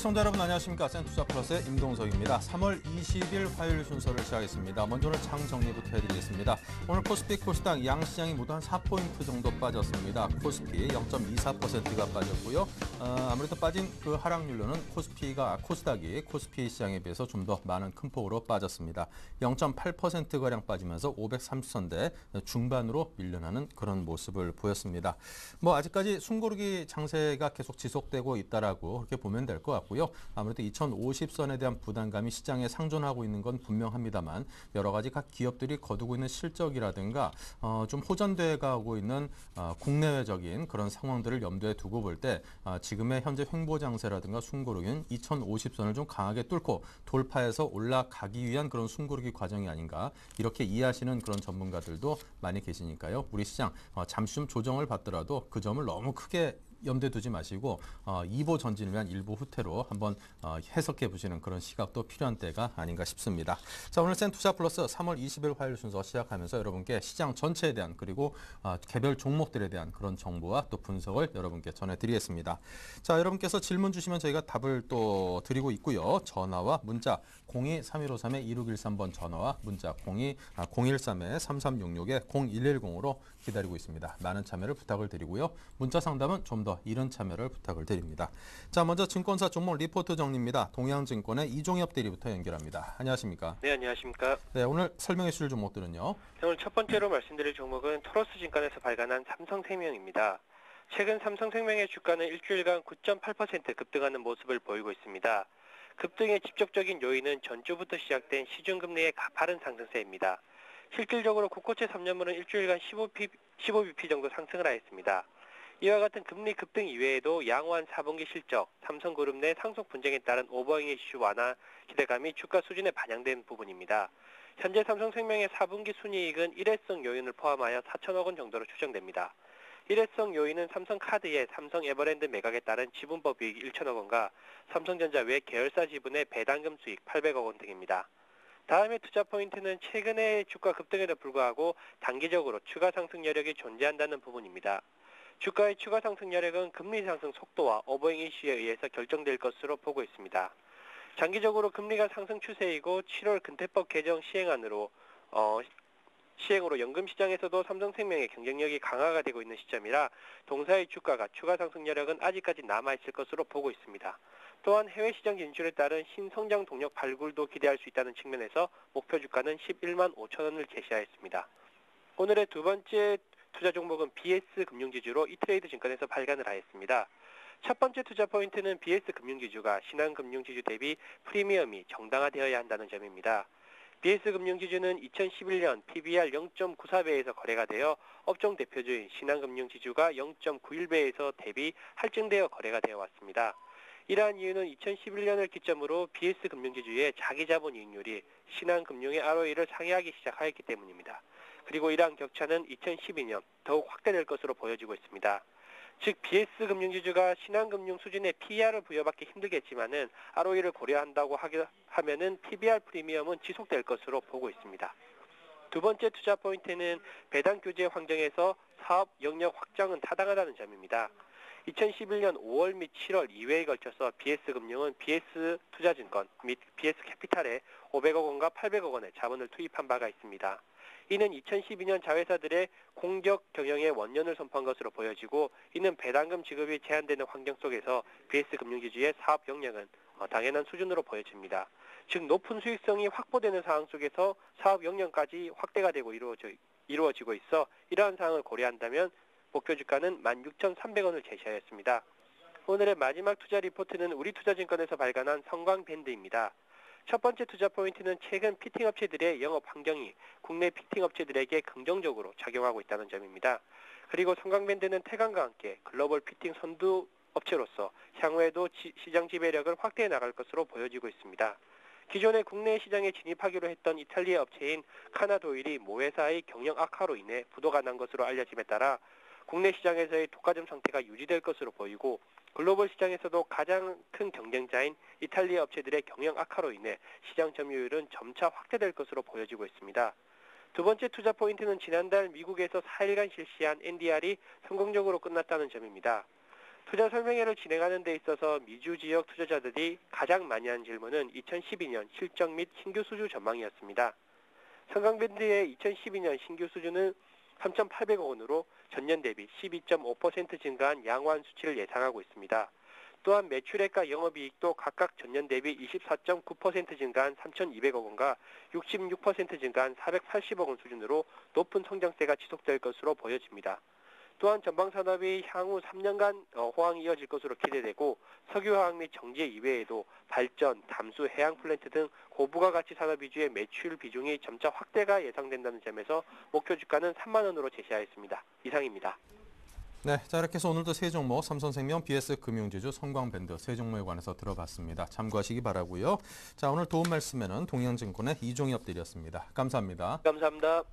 시청자 여러분 안녕하십니까. 센투자 플러스의 임동석입니다. 3월 20일 화요일 순서를 시작했습니다. 먼저는 장 정리부터 해드리겠습니다. 오늘 코스피, 코스닥 양시장이 모두 한 4포인트 정도 빠졌습니다. 코스피 0.24%가 빠졌고요. 아무래도 빠진 그 하락률로는 코스닥이 코스피 시장에 비해서 좀 더 많은 큰 폭으로 빠졌습니다. 0.8%가량 빠지면서 530선대 중반으로 밀려나는 그런 모습을 보였습니다. 아직까지 숨고르기 장세가 계속 지속되고 있다라고 그렇게 보면 될 것 같고요. 아무래도 2050선에 대한 부담감이 시장에 상존하고 있는 건 분명합니다만 여러 가지 각 기업들이 거두고 있는 실적이라든가 좀 호전돼 가고 있는 국내외적인 그런 상황들을 염두에 두고 볼 때 지금의 현재 횡보 장세라든가 숨고르기는 2050선을 좀 강하게 뚫고 돌파해서 올라가기 위한 그런 숨고르기 과정이 아닌가 이렇게 이해하시는 그런 전문가들도 많이 계시니까요. 우리 시장 잠시 좀 조정을 받더라도 그 점을 너무 크게 염두에 두지 마시고 2보 전진을 위한 1보 후퇴로 한번 해석해 보시는 그런 시각도 필요한 때가 아닌가 싶습니다. 자, 오늘 센투자 플러스 3월 20일 화요일 순서 시작하면서 여러분께 시장 전체에 대한 그리고 개별 종목들에 대한 그런 정보와 또 분석을 여러분께 전해드리겠습니다. 자, 여러분께서 질문 주시면 저희가 답을 또 드리고 있고요. 전화와 문자 02-3153-2613번 전화와 문자 013-3366-0110으로 기다리고 있습니다. 많은 참여를 부탁을 드리고요. 문자 상담은 좀 더 이른 참여를 부탁을 드립니다. 자, 먼저 증권사 종목 리포트 정리입니다. 동양증권의 이종엽 대리부터 연결합니다. 안녕하십니까? 네, 안녕하십니까? 네, 오늘 설명해 주실 종목들은요? 오늘 첫 번째로 말씀드릴 종목은 토러스증권에서 발간한 삼성생명입니다. 최근 삼성생명의 주가는 일주일간 9.8% 급등하는 모습을 보이고 있습니다. 급등의 직접적인 요인은 전주부터 시작된 시중금리의 가파른 상승세입니다. 실질적으로 국고채 3년물은 일주일간 15bp 정도 상승을 하였습니다. 이와 같은 금리 급등 이외에도 양호한 4분기 실적, 삼성그룹 내 상속 분쟁에 따른 오버행 이슈 완화 기대감이 주가 수준에 반영된 부분입니다. 현재 삼성생명의 4분기 순이익은 일회성 요인을 포함하여 4천억 원 정도로 추정됩니다. 일회성 요인은 삼성카드의 삼성 에버랜드 매각에 따른 지분법 이익 1천억 원과 삼성전자 외 계열사 지분의 배당금 수익 800억 원 등입니다. 다음의 투자 포인트는 최근의 주가 급등에도 불구하고 단기적으로 추가 상승 여력이 존재한다는 부분입니다. 주가의 추가 상승 여력은 금리 상승 속도와 오버행 이슈에 의해서 결정될 것으로 보고 있습니다. 장기적으로 금리가 상승 추세이고 7월 근태법 개정 시행으로 연금시장에서도 삼성생명의 경쟁력이 강화가 되고 있는 시점이라 동사의 주가가 추가 상승 여력은 아직까지 남아있을 것으로 보고 있습니다. 또한 해외 시장 진출에 따른 신성장 동력 발굴도 기대할 수 있다는 측면에서 목표 주가는 11만 5천 원을 제시하였습니다. 오늘의 두 번째 투자 종목은 BS 금융지주로 이트레이드 증권에서 발간을 하였습니다. 첫 번째 투자 포인트는 BS 금융지주가 신한금융지주 대비 프리미엄이 정당화되어야 한다는 점입니다. BS 금융지주는 2011년 PBR 0.94배에서 거래가 되어 업종 대표주인 신한금융지주가 0.91배에서 대비 할증되어 거래가 되어 왔습니다. 이러한 이유는 2011년을 기점으로 BS 금융지주의 자기자본 이익률이 신한금융의 ROE를 상회하기 시작하였기 때문입니다. 그리고 이러한 격차는 2012년 더욱 확대될 것으로 보여지고 있습니다. 즉 BS 금융지주가 신한금융 수준의 PER을 부여받기 힘들겠지만은 ROE를 고려한다고 하면은 PBR 프리미엄은 지속될 것으로 보고 있습니다. 두 번째 투자 포인트는 배당 규제 환경에서 사업 영역 확장은 타당하다는 점입니다. 2011년 5월 및 7월 2회에 걸쳐서 BS금융은 BS투자증권 및 BS캐피탈에 500억 원과 800억 원의 자본을 투입한 바가 있습니다. 이는 2012년 자회사들의 공적 경영의 원년을 선포한 것으로 보여지고 이는 배당금 지급이 제한되는 환경 속에서 BS금융지주의 사업 역량은 당연한 수준으로 보여집니다. 즉 높은 수익성이 확보되는 상황 속에서 사업 역량까지 확대가 되고 이루어지고 있어 이러한 상황을 고려한다면 목표 주가는 16,300원을 제시하였습니다. 오늘의 마지막 투자 리포트는 우리투자증권에서 발간한 성광밴드입니다. 첫 번째 투자 포인트는 최근 피팅업체들의 영업 환경이 국내 피팅업체들에게 긍정적으로 작용하고 있다는 점입니다. 그리고 성광밴드는 태광과 함께 글로벌 피팅 선두 업체로서 향후에도 시장 지배력을 확대해 나갈 것으로 보여지고 있습니다. 기존에 국내 시장에 진입하기로 했던 이탈리아 업체인 카나도일이 모회사의 경영 악화로 인해 부도가 난 것으로 알려짐에 따라 국내 시장에서의 독과점 상태가 유지될 것으로 보이고 글로벌 시장에서도 가장 큰 경쟁자인 이탈리아 업체들의 경영 악화로 인해 시장 점유율은 점차 확대될 것으로 보여지고 있습니다. 두 번째 투자 포인트는 지난달 미국에서 4일간 실시한 NDR이 성공적으로 끝났다는 점입니다. 투자 설명회를 진행하는 데 있어서 미주 지역 투자자들이 가장 많이 한 질문은 2012년 실적 및 신규 수주 전망이었습니다. 성강밴드의 2012년 신규 수주는 3,800억 원으로 전년 대비 12.5% 증가한 양호한 수치를 예상하고 있습니다. 또한 매출액과 영업이익도 각각 전년 대비 24.9% 증가한 3,200억 원과 66% 증가한 480억 원 수준으로 높은 성장세가 지속될 것으로 보여집니다. 또한 전방산업이 향후 3년간 호황이 이어질 것으로 기대되고 석유화학 및 정제 이외에도 발전, 담수, 해양 플랜트 등 고부가 가치 산업 위주의 매출 비중이 점차 확대가 예상된다는 점에서 목표 주가는 3만 원으로 제시하였습니다. 이상입니다. 네, 자 이렇게 해서 오늘도 세 종목 삼성생명, BS금융지주, 성광밴드 세 종목에 관해서 들어봤습니다. 참고하시기 바라고요. 자 오늘 도움 말씀에는 동양증권의 이종엽 드렸습니다. 감사합니다. 감사합니다.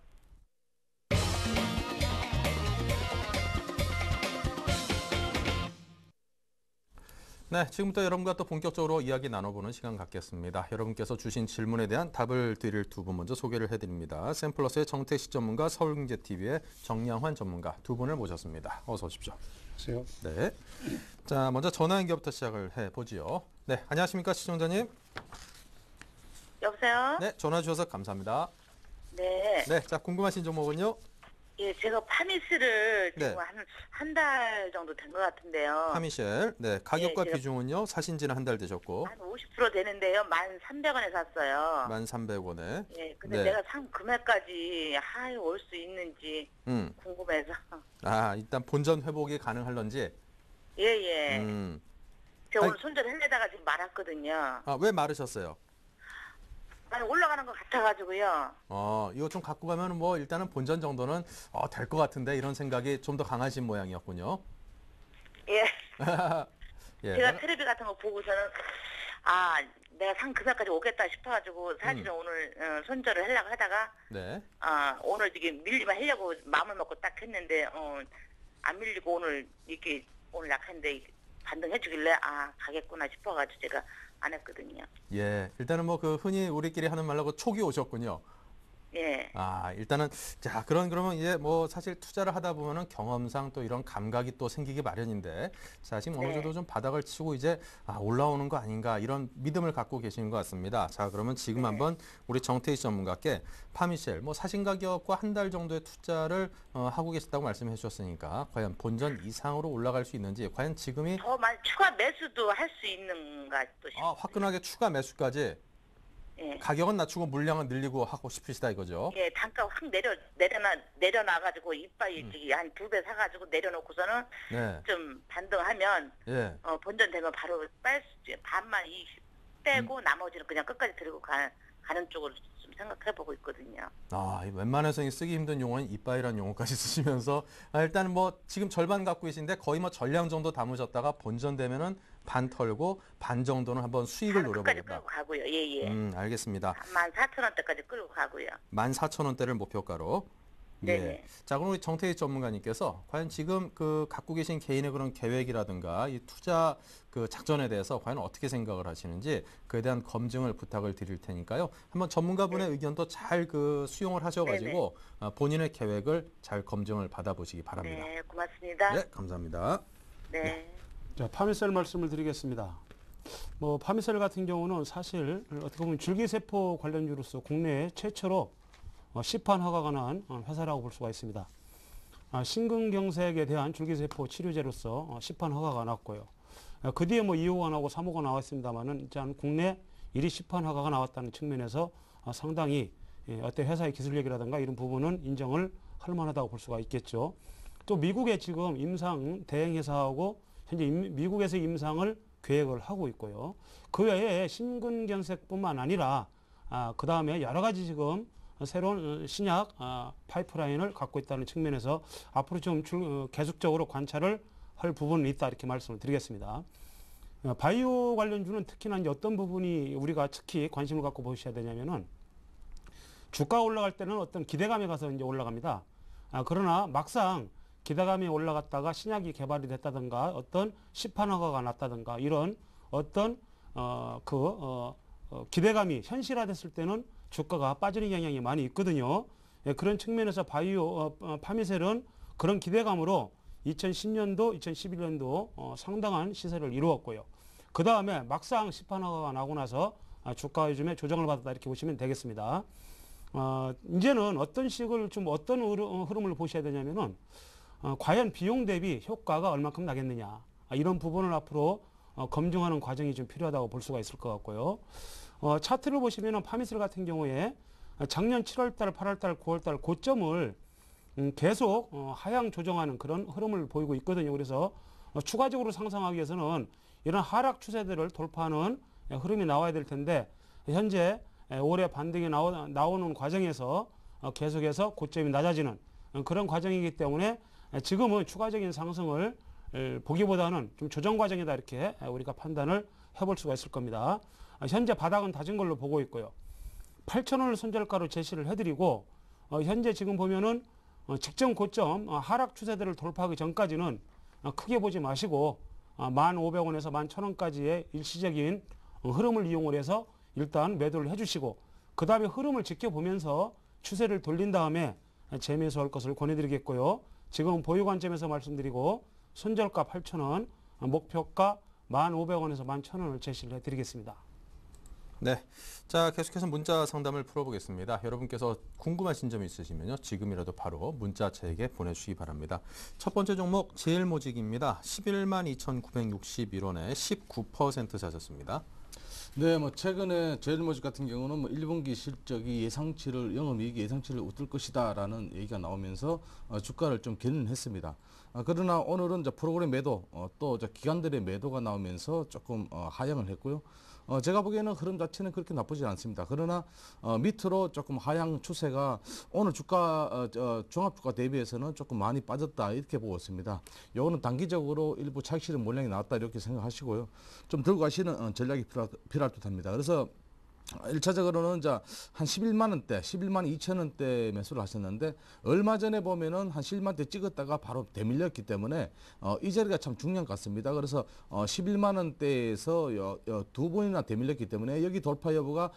네, 지금부터 여러분과 또 본격적으로 이야기 나눠보는 시간 갖겠습니다. 여러분께서 주신 질문에 대한 답을 드릴 두 분 먼저 소개를 해드립니다. 샘플러스의 정태식 전문가, 서울경제TV의 정양환 전문가 두 분을 모셨습니다. 어서 오십시오. 안녕하세요. 네, 자 먼저 전화 연결부터 시작을 해보지요. 네, 안녕하십니까 시청자님. 여보세요? 네, 전화 주셔서 감사합니다. 네. 네, 자 궁금하신 종목은요? 예, 제가 파미스를 네. 지금 한 달 정도 된 것 같은데요. 파미셸. 네, 가격과 제가- 비중은요? 사신 지는 한 달 되셨고 한 50% 되는데요. 1,300원에 샀어요. 1,300원에. 예, 근데 네. 내가 산 금액까지 올 수 있는지 궁금해서. 아, 일단 본전 회복이 가능할런지. 예, 예. 제가 아니- 오늘 손절 하려다가 지금 말았거든요. 아, 왜 마르셨어요? 많이 올라가는 것 같아가지고요. 이거 좀 갖고 가면 뭐 일단은 본전 정도는 될 것 같은데 이런 생각이 좀 더 강하신 모양이었군요. 예. 예. 제가 텔레비 같은 거 보고서는 내가 산 금액까지 오겠다 싶어가지고 사실은 오늘 손절을 하려고 하다가 네. 오늘 지금 밀리면 하려고 마음을 먹고 딱 했는데 안 밀리고 오늘 이렇게 오늘 약한데 반등해 주길래 가겠구나 싶어가지고 제가 안 했거든요. 예. 일단은 뭐 그 흔히 우리끼리 하는 말로 촉이 오셨군요. 예. 일단은 자, 그러면 이제 뭐 사실 투자를 하다 보면은 경험상 또 이런 감각이 또 생기기 마련인데 자, 지금 어느 네. 정도 좀 바닥을 치고 이제 올라오는 거 아닌가 이런 믿음을 갖고 계시는 것 같습니다. 자, 그러면 지금 네. 한번 우리 정태희 전문가께 파미셸 뭐 사신 가격과 한 달 정도의 투자를 하고 계시다고 말씀해 주셨으니까 과연 본전 이상으로 올라갈 수 있는지 과연 지금이 더 많이 추가 매수도 할 수 있는가 또 싶어요. 화끈하게 추가 매수까지 예. 가격은 낮추고 물량은 늘리고 하고 싶으시다 이거죠. 예, 단가 확 내려놔가지고 이빨이 한 2배 사가지고 내려놓고서는 네. 좀 반등하면 예. 본전 되면 바로 반만 빼고 나머지는 그냥 끝까지 들고 가는 쪽으로 좀 생각해보고 있거든요. 이 웬만해서 쓰기 힘든 용어는 이빠이라는 용어까지 쓰시면서 일단 뭐 지금 절반 갖고 계신데 거의 뭐 전량 정도 담으셨다가 본전되면은 반 털고 반 정도는 한번 수익을 끝까지 노려보겠다. 끌고 가고요. 예. 알겠습니다. 14,000원대까지 끌고 가고요. 14,000원대를 목표가로. 네네. 자, 그럼 우리 정태희 전문가님께서 과연 지금 그 갖고 계신 개인의 그런 계획이라든가 이 투자 그 작전에 대해서 과연 어떻게 생각을 하시는지 그에 대한 검증을 부탁을 드릴 테니까요. 한번 전문가분의 의견도 잘 그 수용을 하셔가지고 본인의 계획을 잘 검증을 받아보시기 바랍니다. 네, 고맙습니다. 네, 감사합니다. 네. 자, 파미셀 말씀을 드리겠습니다. 뭐 파미셀 같은 경우는 사실 어떻게 보면 줄기세포 관련주로서 국내에 최초로 시판 허가가 난 회사라고 볼 수가 있습니다. 심근경색에 대한 줄기세포 치료제로서 시판 허가가 났고요. 그 뒤에 뭐 2호가 나오고 3호가 나왔습니다만은 일단 국내 1위 시판 허가가 나왔다는 측면에서 상당히 어떤 회사의 기술력이라든가 이런 부분은 인정을 할 만하다고 볼 수가 있겠죠. 또 미국에 지금 임상 대행회사하고 현재 미국에서 임상을 계획을 하고 있고요. 그 외에 심근경색뿐만 아니라 그 다음에 여러 가지 지금 새로운 신약 파이프라인을 갖고 있다는 측면에서 앞으로 좀 계속적으로 관찰을 할 부분은 있다 이렇게 말씀을 드리겠습니다. 바이오 관련주는 특히나 이제 어떤 부분이 우리가 특히 관심을 갖고 보셔야 되냐면은 주가가 올라갈 때는 어떤 기대감에 가서 이제 올라갑니다. 그러나 막상 기대감이 올라갔다가 신약이 개발이 됐다든가 어떤 시판 허가가 났다든가 이런 어떤 기대감이 현실화됐을 때는 주가가 빠지는 경향이 많이 있거든요. 그런 측면에서 바이오 파미셀은 그런 기대감으로 2010년도, 2011년도 상당한 시세를 이루었고요. 그 다음에 막상 시판허가가 나고 나서 주가 요즘에 조정을 받았다 이렇게 보시면 되겠습니다. 이제는 어떤 식을 좀 어떤 흐름을 보셔야 되냐면은 과연 비용 대비 효과가 얼마큼 나겠느냐 이런 부분을 앞으로 검증하는 과정이 좀 필요하다고 볼 수가 있을 것 같고요. 차트를 보시면은 파미슬 같은 경우에 작년 7월달, 8월달, 9월달 고점을 계속 하향 조정하는 그런 흐름을 보이고 있거든요. 그래서 추가적으로 상승하기 위해서는 이런 하락 추세들을 돌파하는 흐름이 나와야 될 텐데 현재 올해 반등이 나오는 과정에서 계속해서 고점이 낮아지는 그런 과정이기 때문에 지금은 추가적인 상승을 보기보다는 좀 조정 과정이다 이렇게 우리가 판단을 해볼 수가 있을 겁니다. 현재 바닥은 다진 걸로 보고 있고요. 8,000원을 손절가로 제시를 해드리고 현재 지금 보면은 직전 고점 하락 추세들을 돌파하기 전까지는 크게 보지 마시고 1,500원에서 11,000원까지의 일시적인 흐름을 이용을 해서 일단 매도를 해주시고 그 다음에 흐름을 지켜보면서 추세를 돌린 다음에 재매수할 것을 권해드리겠고요. 지금 보유 관점에서 말씀드리고 손절가 8,000원, 목표가 1,500원에서 11,000원을 제시를 해드리겠습니다. 네, 자 계속해서 문자 상담을 풀어보겠습니다. 여러분께서 궁금하신 점이 있으시면요. 지금이라도 바로 문자 저에게 보내주시기 바랍니다. 첫 번째 종목 제일모직입니다. 11만 2,961원에 19% 사셨습니다. 네, 뭐 최근에 제일모직 같은 경우는 뭐 1분기 실적이 예상치를 영업이익이 예상치를 웃돌 것이다라는 얘기가 나오면서 주가를 좀 견인했습니다. 그러나 오늘은 이제 프로그램 매도 또 이제 기관들의 매도가 나오면서 조금 하향을 했고요. 제가 보기에는 흐름 자체는 그렇게 나쁘지 않습니다. 그러나 밑으로 조금 하향 추세가 오늘 주가 종합주가 대비해서는 조금 많이 빠졌다 이렇게 보고 있습니다. 요거는 단기적으로 일부 차익 실현 물량이 나왔다 이렇게 생각하시고요. 좀 들고 가시는 전략이 필요할 듯합니다. 그래서 1차적으로는 이제 한 11만 원대, 11만 2천 원대 매수를 하셨는데 얼마 전에 보면은 한 11만 원대 찍었다가 바로 대밀렸기 때문에 이 자리가 참 중요한 것 같습니다. 그래서 11만 원대에서 두 번이나 대밀렸기 때문에 여기 돌파 여부가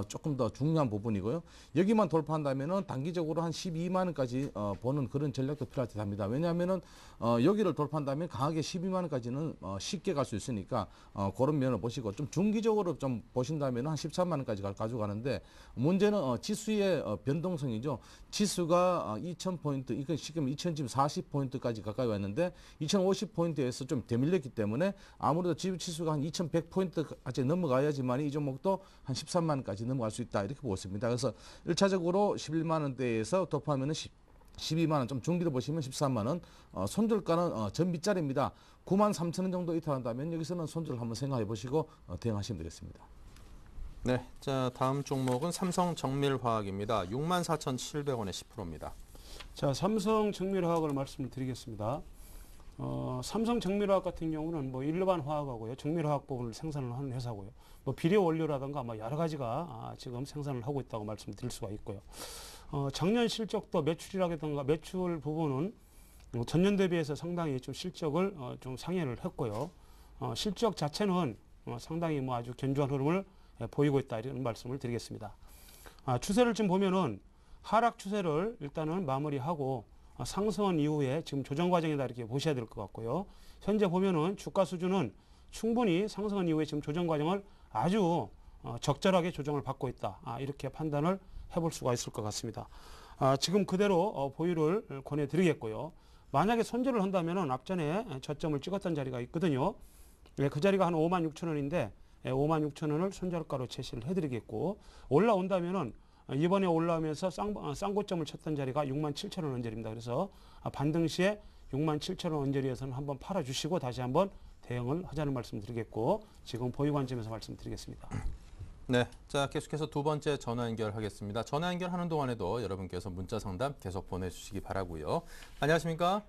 조금 더 중요한 부분이고요. 여기만 돌파한다면은 단기적으로 한 12만 원까지 보는 그런 전략도 필요할 듯 합니다. 왜냐하면은 여기를 돌파한다면 강하게 12만 원까지는 쉽게 갈 수 있으니까 그런 면을 보시고 좀 중기적으로 좀 보신다면 한 13만 원까지 가져가는데 문제는 지수의 변동성이죠. 지수가 2,000포인트, 이건 지금 2,040포인트까지 가까이 왔는데 2,050포인트에서 좀 대밀렸기 때문에 아무래도 지수가 한 2,100포인트까지 넘어가야지만 이 종목도 한 13만 원까지 넘어갈 수 있다 이렇게 보고 있습니다. 그래서 1차적으로 11만 원대에서 돌파하면은 12만 원, 좀 중기로 보시면 13만 원, 손절가는 전 밑자리입니다. 9만 3천 원 정도 이탈한다면 여기서는 손절 한번 생각해 보시고 대응하시면 되겠습니다. 네, 자 다음 종목은 삼성정밀화학입니다. 64,700원에 10%입니다. 자, 삼성정밀화학을 말씀을 드리겠습니다. 삼성정밀화학 같은 경우는 뭐 일반 화학하고요, 정밀화학 부분을 생산을 하는 회사고요. 뭐 비료 원료라든가 뭐 여러 가지가 지금 생산을 하고 있다고 말씀드릴 수가 있고요. 작년 실적도 매출이라든가 매출 부분은 전년 대비해서 상당히 좀 실적을 좀 상회를 했고요. 실적 자체는 상당히 뭐 아주 견조한 흐름을 보이고 있다 이런 말씀을 드리겠습니다. 추세를 좀 보면은 하락 추세를 일단은 마무리하고 상승한 이후에 지금 조정 과정이다 이렇게 보셔야 될 것 같고요. 현재 보면은 주가 수준은 충분히 상승한 이후에 지금 조정 과정을 아주 적절하게 조정을 받고 있다. 이렇게 판단을 해볼 수가 있을 것 같습니다. 지금 그대로 보유를 권해드리겠고요. 만약에 손절을 한다면은 앞전에 저점을 찍었던 자리가 있거든요. 그 자리가 한 56,000원인데 56,000원을 손절가로 제시를 해드리겠고 올라온다면은 이번에 올라오면서 쌍고점을 쳤던 자리가 67,000원 언저리입니다. 그래서 반등 시에 67,000원 언저리에서는 한번 팔아주시고 다시 한번 대응을 하자는 말씀 드리겠고 지금 보유 관점에서 말씀드리겠습니다. 네, 자 계속해서 두 번째 전화 연결하겠습니다. 전화 연결하는 동안에도 여러분께서 문자 상담 계속 보내주시기 바라고요. 안녕하십니까?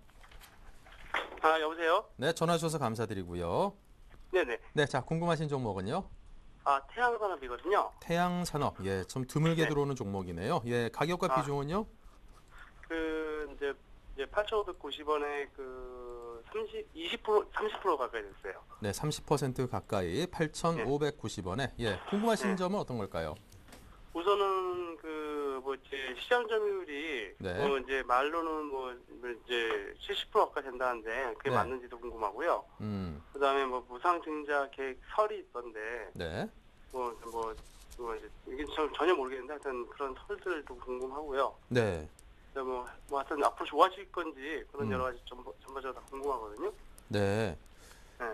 여보세요? 네, 전화 주셔서 감사드리고요. 네네. 네, 자 궁금하신 종목은요? 태양산업이거든요. 태양산업, 예, 좀 드물게 네. 들어오는 종목이네요. 예, 가격과 비중은요? 이제 8,590원에 30% 가까이 됐어요. 네, 30% 가까이 8,590원에 예, 궁금하신 네. 점은 어떤 걸까요? 우선은 이제 시장 점유율이 네. 뭐 이제 말로는 뭐 이제 70%가 된다는데 그게 네. 맞는지도 궁금하고요. 그다음에 뭐 무상증자 계획 설이 있던데 네. 뭐 이제 이게 전혀 모르겠는데 하여튼 그런 설들도 궁금하고요. 네. 뭐 하여튼 앞으로 좋아질 건지 그런 여러 가지 전반적으로 다 궁금하거든요. 네. 네.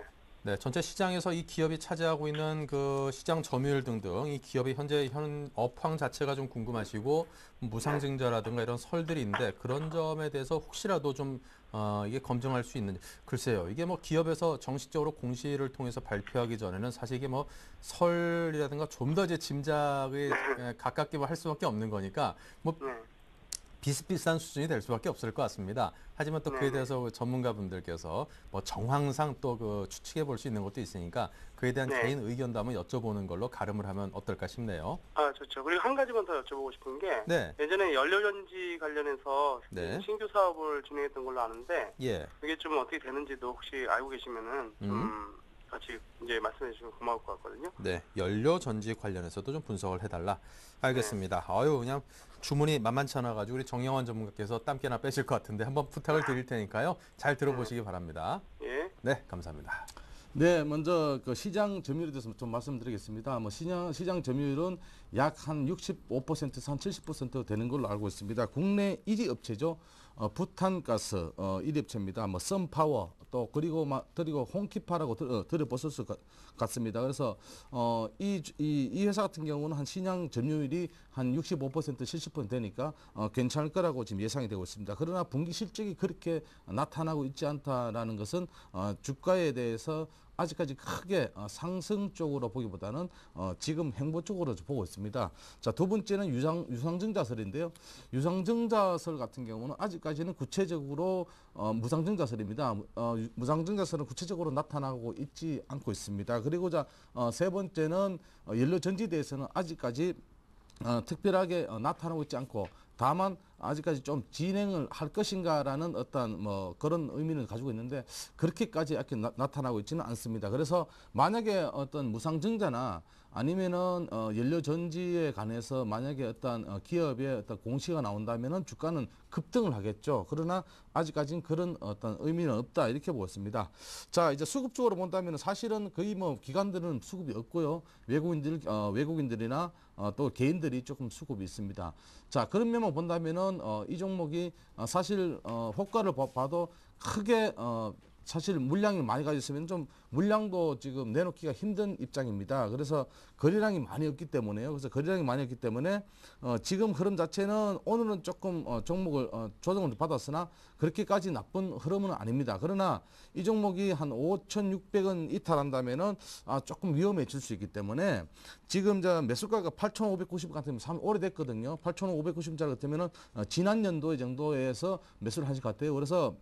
네, 전체 시장에서 이 기업이 차지하고 있는 그 시장 점유율 등등 이 기업의 현재 업황 자체가 좀 궁금하시고 무상증자라든가 이런 설들이 있는데 그런 점에 대해서 혹시라도 좀 이게 검증할 수 있는지 글쎄요. 이게 뭐 기업에서 정식적으로 공시를 통해서 발표하기 전에는 사실 이게 뭐 설이라든가 좀 더 이제 짐작에 가깝게 할 수밖에 없는 거니까 뭐 네. 비슷비슷한 수준이 될 수밖에 없을 것 같습니다. 하지만 또 그에 대해서 전문가분들께서 뭐 정황상 또 그 추측해 볼 수 있는 것도 있으니까 그에 대한 네. 개인 의견도 한번 여쭤보는 걸로 가름을 하면 어떨까 싶네요. 아, 좋죠. 그리고 한 가지만 더 여쭤보고 싶은 게 네. 예전에 연료전지 관련해서 네. 신규 사업을 진행했던 걸로 아는데 예. 그게 좀 어떻게 되는지도 혹시 알고 계시면은 좀 같이 이제 말씀해 주시면 고마울 것 같거든요. 네. 연료 전지 관련해서도 좀 분석을 해달라. 알겠습니다. 아유, 그냥 주문이 만만치 않아 가지고 우리 정영환 전문가께서 땀깨나 빼실 것 같은데 한번 부탁을 드릴 테니까요. 잘 들어보시기 바랍니다. 예. 네, 감사합니다. 네, 먼저 그 시장 점유율에 대해서 좀 말씀드리겠습니다. 뭐 시장 점유율은 약 한 65%에서 한 70% 되는 걸로 알고 있습니다. 국내 1위 업체죠. 부탄가스 1위 업체입니다. 뭐 썬파워 또 그리고 홍키파라고 들어보실 수 같습니다. 그래서 이 회사 같은 경우는 한 시장 점유율이 한 65% 70% 되니까 괜찮을 거라고 지금 예상이 되고 있습니다. 그러나 분기 실적이 그렇게 나타나고 있지 않다라는 것은 주가에 대해서 아직까지 크게 상승 쪽으로 보기보다는 지금 행보 쪽으로 보고 있습니다. 자, 두 번째는 유상증자설인데요. 유상증자설 같은 경우는 아직까지는 구체적으로 무상증자설입니다. 무상증자설은 구체적으로 나타나고 있지 않고 있습니다. 그리고 세 번째는 연료전지대에서는 아직까지 특별하게 나타나고 있지 않고 다만 아직까지 좀 진행을 할 것인가라는 어떤 뭐 그런 의미를 가지고 있는데 그렇게까지 이렇게 나타나고 있지는 않습니다. 그래서 만약에 어떤 무상증자나 아니면은 연료 전지에 관해서 만약에 어떤 기업의 어떤 공시가 나온다면은 주가는 급등을 하겠죠. 그러나 아직까지는 그런 어떤 의미는 없다 이렇게 보겠습니다. 자, 이제 수급 쪽으로 본다면은 사실은 거의 뭐 기관들은 수급이 없고요. 외국인들이나 또 개인들이 조금 수급이 있습니다. 자, 그런 면만 본다면은 이 종목이 사실 호가를 봐도 크게 사실 물량이 많이 가지고 있으면 좀 물량도 지금 내놓기가 힘든 입장입니다. 그래서 거래량이 많이 없기 때문에요. 그래서 거래량이 많이 없기 때문에 지금 흐름 자체는 오늘은 조금 종목을 조정을 받았으나 그렇게까지 나쁜 흐름은 아닙니다. 그러나 이 종목이 한 5,600원 이탈한다면은 조금 위험해질 수 있기 때문에 지금 매수가가 8,590원 같으면 참 오래됐거든요. 8,590원짜리 같으면은 지난 연도의 정도에서 매수를 하실 것 같아요. 그래서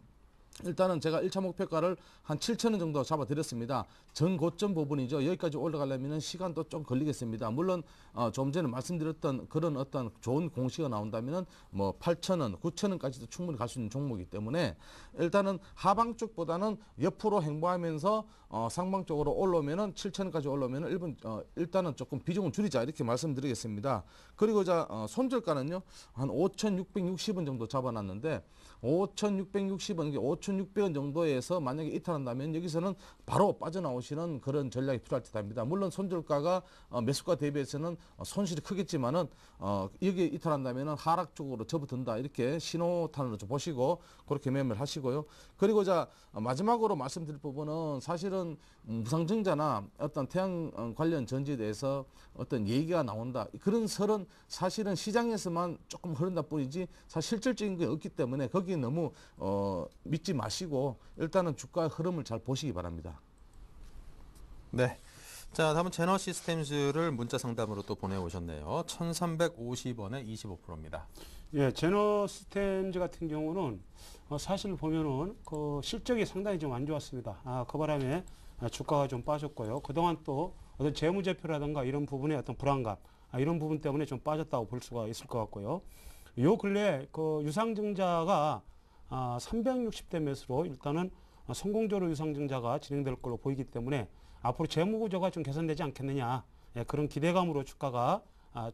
일단은 제가 1차 목표가를 한 7,000원 정도 잡아드렸습니다. 전고점 부분이죠. 여기까지 올라가려면 시간도 좀 걸리겠습니다. 물론 좀 전에 말씀드렸던 그런 어떤 좋은 공시가 나온다면 뭐 8,000원, 9,000원까지도 충분히 갈 수 있는 종목이기 때문에 일단은 하방 쪽보다는 옆으로 행보하면서 상방 쪽으로 올라오면은 7,000원까지 올라오면은 일단은 조금 비중을 줄이자 이렇게 말씀드리겠습니다. 그리고 손절가는요 한 5,660원 정도 잡아놨는데 5,660원, 5,600원 정도에서 만약에 이탈한다면 여기서는 바로 빠져나오시는 그런 전략이 필요할 듯합니다. 물론 손절가가 매수가 대비해서는 손실이 크겠지만은 여기에 이탈한다면 하락 쪽으로 접어든다 이렇게 신호탄으로 좀 보시고 그렇게 매매를 하시고요. 그리고 마지막으로 말씀드릴 부분은 사실은 무상증자나 어떤 태양 관련 전지에 대해서 어떤 얘기가 나온다 그런 설은 사실은 시장에서만 조금 흐른다 뿐이지 사실 실질적인 게 없기 때문에 거기에 너무 믿지 마시고 일단은 주가 흐름을 잘 보시기 바랍니다. 네. 자, 다음은 제너 시스템즈를 문자 상담으로 또 보내오셨네요. 1,350원에 25%입니다. 예, 제너 시스템즈 같은 경우는 사실 보면은 그 실적이 상당히 좀 안 좋았습니다. 그 바람에 주가가 좀 빠졌고요. 그동안 또 어떤 재무제표라든가 이런 부분의 어떤 불안감, 이런 부분 때문에 좀 빠졌다고 볼 수가 있을 것 같고요. 요 근래 그 유상증자가 360대 매수로 일단은 성공적으로 유상증자가 진행될 걸로 보이기 때문에 앞으로 재무구조가 좀 개선되지 않겠느냐, 그런 기대감으로 주가가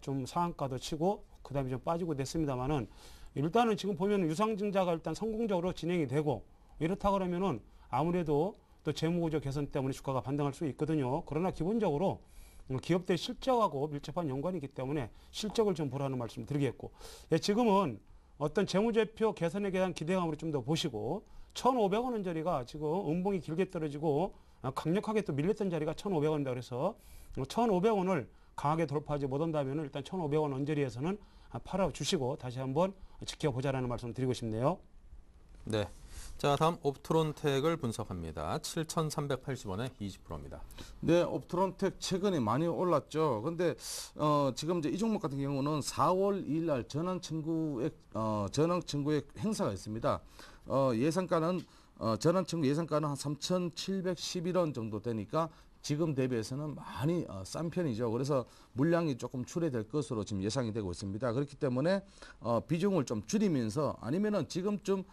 좀 상한가도 치고 그다음에 좀 빠지고 됐습니다만은 일단은 지금 보면 유상증자가 일단 성공적으로 진행이 되고 이렇다 그러면은 아무래도 또 재무구조 개선 때문에 주가가 반등할 수 있거든요. 그러나 기본적으로 기업들 실적하고 밀접한 연관이기 때문에 실적을 좀 보라는 말씀 드리겠고, 예, 지금은 어떤 재무제표 개선에 대한 기대감으로 좀 더 보시고 1,500원 원짜리가 지금 음봉이 길게 떨어지고 강력하게 또 밀렸던 자리가 1,500원이다 그래서 1,500원을 강하게 돌파하지 못한다면 일단 1,500원 언저리에서는 팔아주시고 다시 한번 지켜보자라는 말씀 드리고 싶네요. 네. 자, 다음 옵트론텍을 분석합니다. 7,380원에 20%입니다. 네, 옵트론텍 최근에 많이 올랐죠. 근데 지금 이제 이 종목 같은 경우는 4월 2일 날 전환 청구액 행사가 있습니다. 예상가는 전환 청구 예상가는 한 3,711원 정도 되니까 지금 대비해서는 많이 싼 편이죠. 그래서 물량이 조금 출회될 것으로 지금 예상이 되고 있습니다. 그렇기 때문에 비중을 좀 줄이면서 아니면은 지금쯤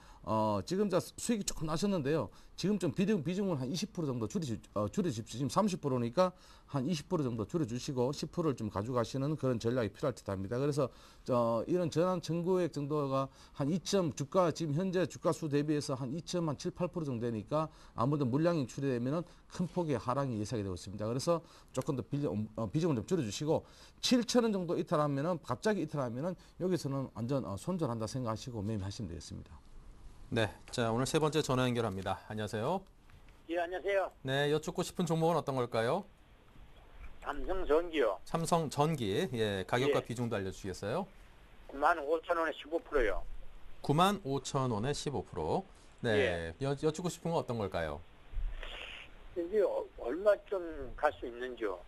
지금 수익이 조금 나셨는데요. 지금 좀 비중을 한 20% 정도 줄여주십시오. 지금 30%니까 한 20% 정도 줄여주시고 10%를 좀 가져가시는 그런 전략이 필요할 듯 합니다. 그래서 이런 전환 청구액 정도가 한 2점 주가 지금 현재 주가 수 대비해서 한 2.7, 8% 정도 되니까 아무래도 물량이 출회되면은 큰 폭의 하락이 예상이 되고 있습니다. 그래서 조금 더 비중을 좀 줄여주시고 7,000원 정도 이탈하면은 갑자기 이탈하면은 여기서는 완전 손절한다 생각하시고 매매하시면 되겠습니다. 네. 자, 오늘 세 번째 전화 연결합니다. 안녕하세요. 예, 안녕하세요. 네, 여쭙고 싶은 종목은 어떤 걸까요? 삼성전기요. 삼성전기. 예, 가격과 예. 비중도 알려주시겠어요? 95,000원에 15%요. 95,000원에 15%. 네, 여쭙고 싶은 건 어떤 걸까요? 이게 얼마쯤 갈 수 있는지요?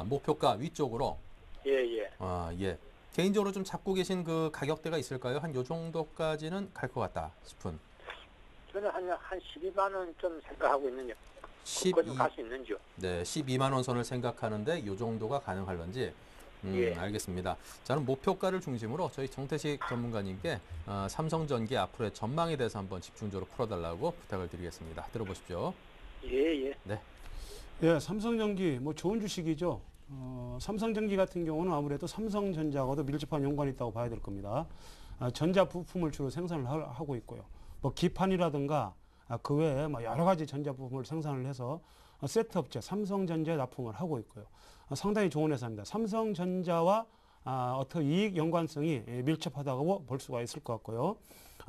목표가 위쪽으로. 예, 예. 예. 개인적으로 좀 잡고 계신 그 가격대가 있을까요? 한 요 정도까지는 갈 것 같다 싶은. 저는 한 12만 원 좀 생각하고 있는요. 12, 그거 좀 갈 수 있는지요? 네, 12만 원 선을 생각하는데 요 정도가 가능할런지. 예. 알겠습니다. 저는 목표가를 중심으로 저희 정태식 전문가님께 삼성전기 앞으로의 전망에 대해서 한번 집중적으로 풀어달라고 부탁을 드리겠습니다. 들어보십시오. 예, 예. 네. 예, 삼성전기 뭐 좋은 주식이죠. 삼성전기 같은 경우는 아무래도 삼성전자하고도 밀접한 연관이 있다고 봐야 될 겁니다. 전자 부품을 주로 생산을 하고 있고요. 뭐 기판이라든가 그 외에 뭐 여러 가지 전자 부품을 생산을 해서 세트 업체 삼성전자에 납품을 하고 있고요. 상당히 좋은 회사입니다. 삼성전자와 어떤 이익 연관성이 밀접하다고 볼 수가 있을 것 같고요.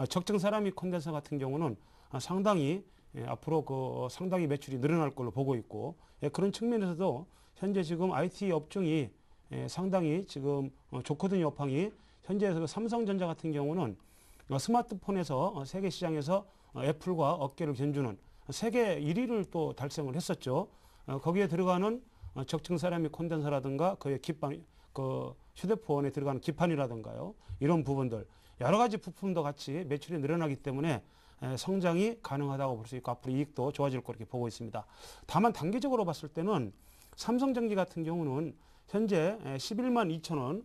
적정 세라믹 콘덴서 같은 경우는 상당히 앞으로 상당히 매출이 늘어날 걸로 보고 있고, 그런 측면에서도 현재 지금 IT 업종이 상당히 지금 좋거든요. 업황이. 현재 삼성전자 같은 경우는 스마트폰에서 세계 시장에서 애플과 어깨를 견주는 세계 1위를 또 달성을 했었죠. 거기에 들어가는 적정 세라믹 콘덴서라든가 그의 기판, 휴대폰에 들어가는 기판이라든가요. 이런 부분들 여러 가지 부품도 같이 매출이 늘어나기 때문에 성장이 가능하다고 볼 수 있고 앞으로 이익도 좋아질 거렇게 보고 있습니다. 다만 단기적으로 봤을 때는 삼성전기 같은 경우는 현재 11만 2천 원,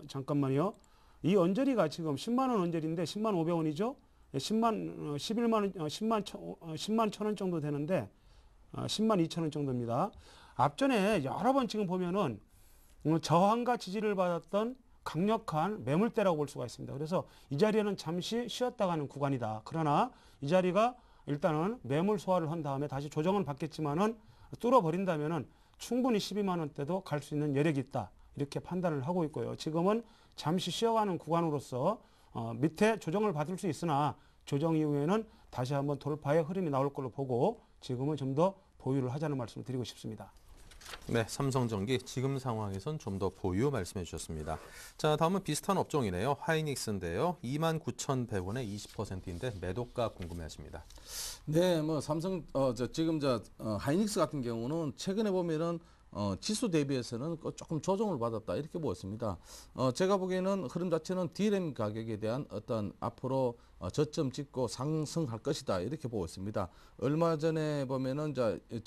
잠깐만요. 이 언저리가 지금 10만 원 언저리인데 10만 500원이죠. 10만 1천 원 정도 되는데 10만 2천 원 정도입니다. 앞전에 여러 번 지금 보면은 저항과 지지를 받았던 강력한 매물대라고 볼 수가 있습니다. 그래서 이 자리에는 잠시 쉬었다 가는 구간이다. 그러나 이 자리가 일단은 매물 소화를 한 다음에 다시 조정은 받겠지만은 뚫어버린다면은 충분히 12만 원대도 갈 수 있는 여력이 있다. 이렇게 판단을 하고 있고요. 지금은 잠시 쉬어가는 구간으로서 밑에 조정을 받을 수 있으나 조정 이후에는 다시 한번 돌파의 흐름이 나올 걸로 보고 지금은 좀 더 보유를 하자는 말씀을 드리고 싶습니다. 네, 삼성전기 지금 상황에선 좀 더 보유 말씀해 주셨습니다. 자, 다음은 비슷한 업종이네요. 하이닉스인데요. 29,100원에 20%인데 매도가 궁금해하십니다. 네, 뭐 삼성 하이닉스 같은 경우는 최근에 보면은 지수 대비해서는 조금 조정을 받았다 이렇게 보였습니다. 제가 보기에는 흐름 자체는 DRAM 가격에 대한 어떤 앞으로 저점 찍고 상승할 것이다 이렇게 보고 있습니다. 얼마 전에 보면은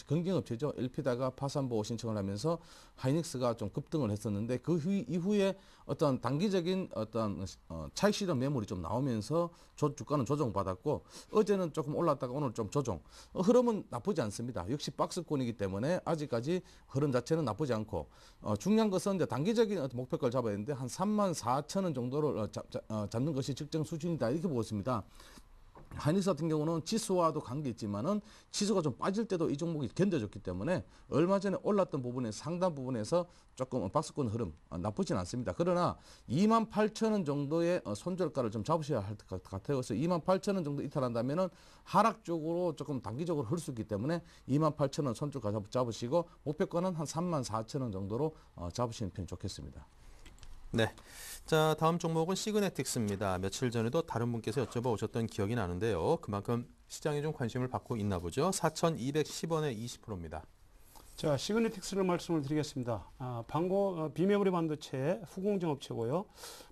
경쟁업체죠. LP다가 파산보호 신청을 하면서 하이닉스가 좀 급등을 했었는데 그 이후에 어떤 단기적인 어떤 차익 실현 매물이 좀 나오면서 주가는 조정받았고 어제는 조금 올랐다가 오늘 좀 조정. 흐름은 나쁘지 않습니다. 역시 박스권이기 때문에 아직까지 흐름 자체는 나쁘지 않고 중요한 것은 이제 단기적인 어떤 목표가를 잡아야 되는데 한 34,000원 정도를 잡는 것이 적정 수준이다 이렇게 보고 있습니다. 하이닉스 같은 경우는 지수와도 관계 있지만은 지수가 좀 빠질 때도 이 종목이 견뎌줬기 때문에 얼마 전에 올랐던 부분에 상당 부분에서 조금 박스권 흐름 나쁘진 않습니다. 그러나 28,000원 정도의 손절가를 좀 잡으셔야 할 것 같아요. 그래서 28,000원 정도 이탈한다면은 하락 쪽으로 조금 단기적으로 흘 수 있기 때문에 28,000원 손절가 잡으시고 목표가는 한 34,000원 정도로 잡으시는 편이 좋겠습니다. 네. 자, 다음 종목은 시그네틱스입니다. 며칠 전에도 다른 분께서 여쭤봐 오셨던 기억이 나는데요. 그만큼 시장에 좀 관심을 받고 있나 보죠. 4,210원에 20%입니다. 자, 시그네틱스를 말씀을 드리겠습니다. 방고 비메모리 반도체 후공정 업체고요.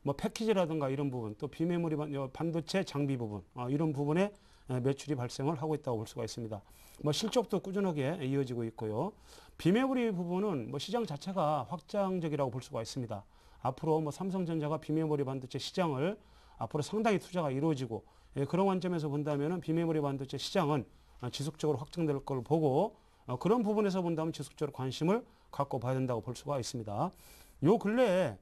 뭐 패키지라든가 이런 부분, 또 비메모리 반도체 장비 부분, 이런 부분에 매출이 발생을 하고 있다고 볼 수가 있습니다. 뭐 실적도 꾸준하게 이어지고 있고요. 비메모리 부분은 뭐 시장 자체가 확장적이라고 볼 수가 있습니다. 앞으로 뭐 삼성전자가 비메모리 반도체 시장을 앞으로 상당히 투자가 이루어지고 그런 관점에서 본다면은 비메모리 반도체 시장은 지속적으로 확장될 걸 보고 그런 부분에서 본다면 지속적으로 관심을 갖고 봐야 된다고 볼 수가 있습니다. 요 근래에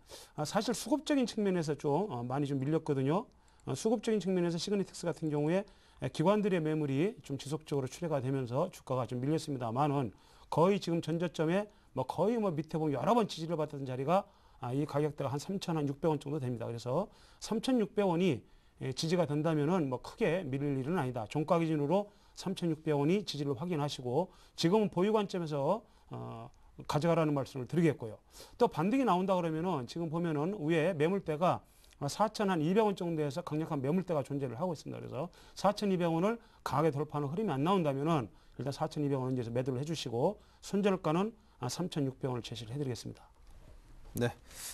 사실 수급적인 측면에서 좀 많이 좀 밀렸거든요. 수급적인 측면에서 시그네틱스 같은 경우에 기관들의 매물이 좀 지속적으로 출회가 되면서 주가가 좀 밀렸습니다만은 거의 지금 전저점에 뭐 거의 뭐 밑에 보면 여러 번 지지를 받았던 자리가 이 가격대가 한 3,600원 정도 됩니다. 그래서 3,600원이 지지가 된다면은 뭐 크게 밀릴 일은 아니다. 종가 기준으로 3,600원이 지지를 확인하시고 지금은 보유 관점에서 가져가라는 말씀을 드리겠고요. 또 반등이 나온다 그러면은 지금 보면은 위에 매물대가 4,200원 정도에서 강력한 매물대가 존재를 하고 있습니다. 그래서 4,200원을 강하게 돌파하는 흐름이 안 나온다면은 일단 4,200원은 이제 매도를 해주시고 손절가는 3,600원을 제시를 해드리겠습니다. 네.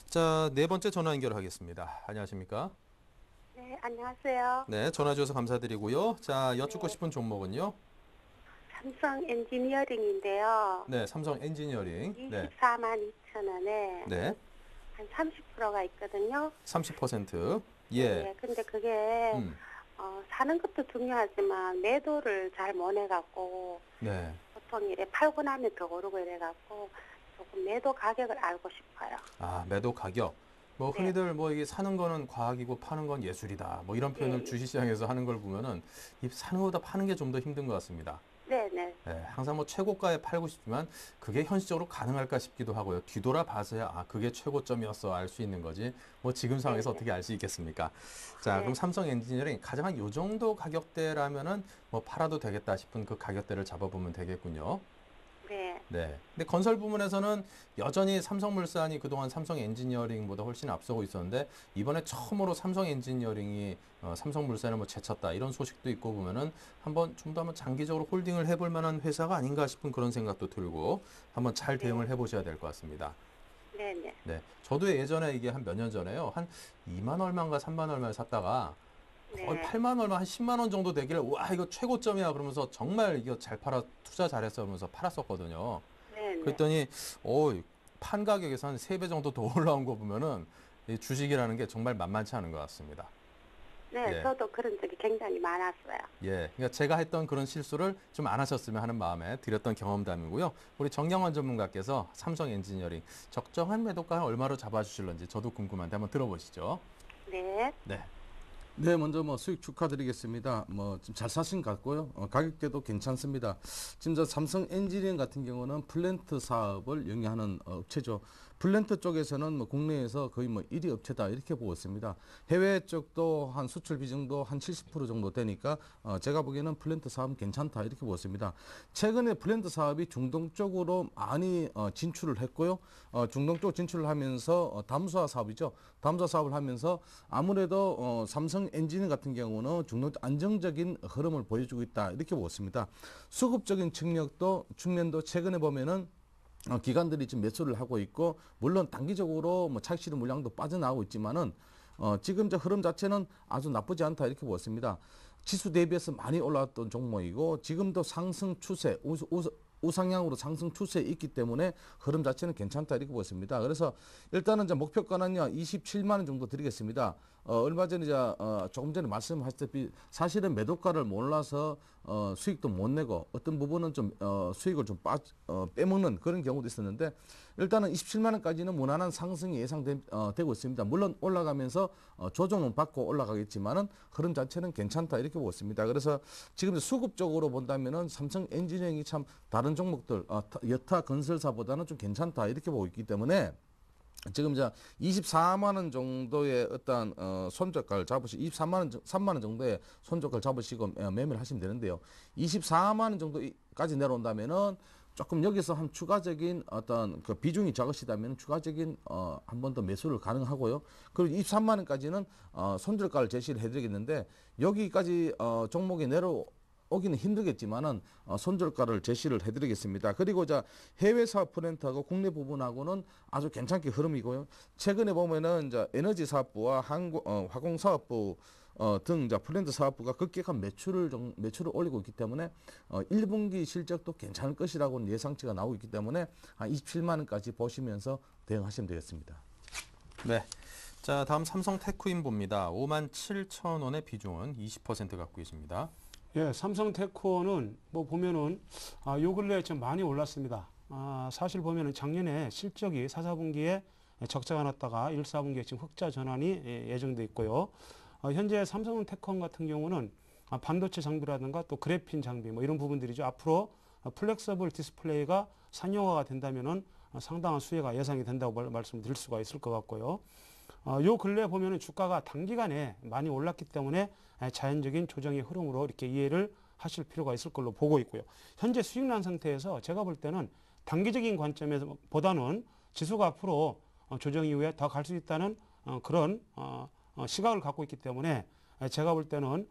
자, 네 번째 전화 연결하겠습니다. 안녕하십니까? 네, 안녕하세요. 네, 전화 주셔서 감사드리고요. 자, 여쭙고 싶은 종목은요? 삼성 엔지니어링인데요. 네, 삼성 엔지니어링. 네. 24만 2천 원에 네. 한 30%가 있거든요. 30%. 예. 네, 근데 그게 사는 것도 중요하지만 매도를 잘 못 해갖고 네. 보통 이래 팔고 나면 더 오르고 이래갖고 조금 매도 가격을 알고 싶어요. 아, 매도 가격. 뭐 네. 흔히들 뭐 이게 사는 거는 과학이고 파는 건 예술이다. 뭐 이런 표현을 네. 주식시장에서 하는 걸 보면은 이 사는 것보다 파는 게 좀 더 힘든 것 같습니다. 네네. 네, 항상 뭐 최고가에 팔고 싶지만 그게 현실적으로 가능할까 싶기도 하고요. 뒤돌아봐서야 그게 최고점이었어 알 수 있는 거지. 뭐 지금 상황에서 네. 어떻게 알 수 있겠습니까? 자, 네. 그럼 삼성 엔지니어링 가장 한 요 정도 가격대라면은 뭐 팔아도 되겠다 싶은 그 가격대를 잡아보면 되겠군요. 네. 네. 근데 건설 부문에서는 여전히 삼성물산이 그동안 삼성 엔지니어링보다 훨씬 앞서고 있었는데 이번에 처음으로 삼성 엔지니어링이 삼성물산을 뭐 제쳤다 이런 소식도 있고 보면은 한번 좀 더 한번 장기적으로 홀딩을 해볼 만한 회사가 아닌가 싶은 그런 생각도 들고 한번 잘 대응을 해보셔야 될 것 같습니다. 네네. 네. 저도 예전에 이게 한 몇 년 전에요. 한 2만 얼마인가 3만 얼마에 샀다가 거의 네. 8만 얼마, 한 10만 원 정도 되길래 와 이거 최고점이야 그러면서 정말 이거 잘 팔아 투자 잘했어 그러면서 팔았었거든요. 네네. 그랬더니 판 가격에서 한 3배 정도 더 올라온 거 보면은 이 주식이라는 게 정말 만만치 않은 것 같습니다. 네, 예. 저도 그런 적이 굉장히 많았어요. 예, 그러니까 제가 했던 그런 실수를 좀 안 하셨으면 하는 마음에 드렸던 경험담이고요. 우리 정영원 전문가께서 삼성 엔지니어링 적정한 매도가 얼마로 잡아주실런지 저도 궁금한데 한번 들어보시죠. 네. 네. 네, 먼저 뭐 수익 축하드리겠습니다. 뭐 좀 잘 사신 것 같고요. 가격대도 괜찮습니다. 지금 저 삼성 엔지니어링 같은 경우는 플랜트 사업을 영위하는 업체죠. 플랜트 쪽에서는 뭐 국내에서 거의 뭐 1위 업체다 이렇게 보고 있습니다. 해외 쪽도 한 수출 비중도 한 70% 정도 되니까 제가 보기에는 플랜트 사업은 괜찮다 이렇게 보고 있습니다. 최근에 플랜트 사업이 중동 쪽으로 많이 진출을 했고요. 중동 쪽 진출을 하면서 담수화 사업이죠. 담수화 사업을 하면서 아무래도 삼성 엔지니어링 같은 경우는 중동 안정적인 흐름을 보여주고 있다 이렇게 보고 있습니다. 수급적인 측면도 최근에 보면은 기관들이 지금 매수를 하고 있고 물론 단기적으로 뭐 차익 실현 물량도 빠져나오고 있지만은 지금 저 흐름 자체는 아주 나쁘지 않다 이렇게 보았습니다. 지수 대비해서 많이 올라왔던 종목이고 지금도 상승 추세 우상향으로 상승 추세에 있기 때문에 흐름 자체는 괜찮다 이렇게 보겠습니다. 그래서 일단은 이제 목표가는요 27만 원 정도 드리겠습니다. 얼마 전에 조금 전에 말씀하셨다시피 사실은 매도가를 몰라서 수익도 못 내고 어떤 부분은 좀 수익을 좀 빼먹는 그런 경우도 있었는데 일단은 27만 원까지는 무난한 상승이 예상되고 있습니다. 물론 올라가면서 조정은 받고 올라가겠지만은 흐름 자체는 괜찮다 이렇게 보고 있습니다. 그래서 지금 수급적으로 본다면은 삼성 엔지니어링이 참 다른 종목들 여타 건설사보다는 좀 괜찮다 이렇게 보고 있기 때문에 지금 이제 24만 원 정도의 어떤 손절가를 23만 원 정도의 손절가를 잡으시고 매매를 하시면 되는데요. 24만 원 정도까지 내려온다면은 조금 여기서 한 추가적인 어떤 그 비중이 적으시다면 추가적인 한 번 더 매수를 가능하고요. 그리고 23만 원까지는 손절가를 제시를 해드리겠는데 여기까지 종목이 오기는 힘들겠지만은 손절가를 제시를 해드리겠습니다. 그리고 해외 사업 프렌트하고 국내 부분하고는 아주 괜찮게 흐름이고요. 최근에 보면은 이제 에너지 사업부와 화공 사업부 등 프렌트 사업부가 급격한 매출을 올리고 있기 때문에 1분기 실적도 괜찮을 것이라고 예상치가 나오고 있기 때문에 한 27만 원까지 보시면서 대응하시면 되겠습니다. 네. 자, 다음 삼성 테크인보입니다. 57,000원의 비중은 20% 갖고 있습니다. 예, 삼성테크는 뭐 보면은 요 근래에 좀 많이 올랐습니다. 사실 보면은 작년에 실적이 4, 4분기에 적자가 났다가 1, 4분기에 지금 흑자 전환이 예정돼 있고요. 현재 삼성테크원 같은 경우는 반도체 장비라든가 또 그래핀 장비 뭐 이런 부분들이죠. 앞으로 플렉서블 디스플레이가 상용화가 된다면은 상당한 수혜가 예상이 된다고 말씀드릴 수가 있을 것 같고요. 요 근래 보면은 주가가 단기간에 많이 올랐기 때문에 자연적인 조정의 흐름으로 이렇게 이해를 하실 필요가 있을 걸로 보고 있고요. 현재 수익 난 상태에서 제가 볼 때는 단기적인 관점에서 보다는 지수가 앞으로 조정 이후에 더 갈 수 있다는 그런 시각을 갖고 있기 때문에 제가 볼 때는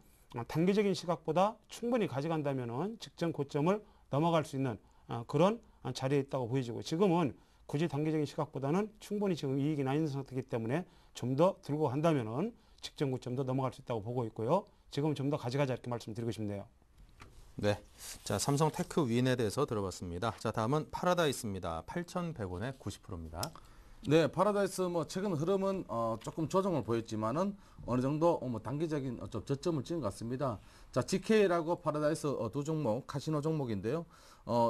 단기적인 시각보다 충분히 가져간다면은 직전 고점을 넘어갈 수 있는 그런 자리에 있다고 보여지고 지금은 굳이 단기적인 시각보다는 충분히 지금 이익이 나 있는 상태이기 때문에 좀 더 들고 간다면은 직전 고점도 넘어갈 수 있다고 보고 있고요. 지금 좀 더 가져가자 이렇게 말씀드리고 싶네요. 네. 자, 삼성 테크윈에 대해서 들어봤습니다. 자, 다음은 파라다이스입니다. 8,100원에 90%입니다. 네, 파라다이스 최근 흐름은 조금 조정을 보였지만은 어느 정도 단기적인 좀 저점을 찍은 것 같습니다. 자, GKL하고 파라다이스 두 종목 카시노 종목인데요.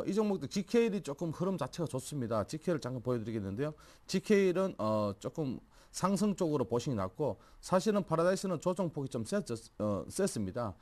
이 종목도 GKL이 조금 흐름 자체가 좋습니다. GKL 잠깐 보여드리겠는데요. GKL은 조금 상승 쪽으로 보시기 낫고 사실은 파라다이스는 조정폭이 좀 셌습니다.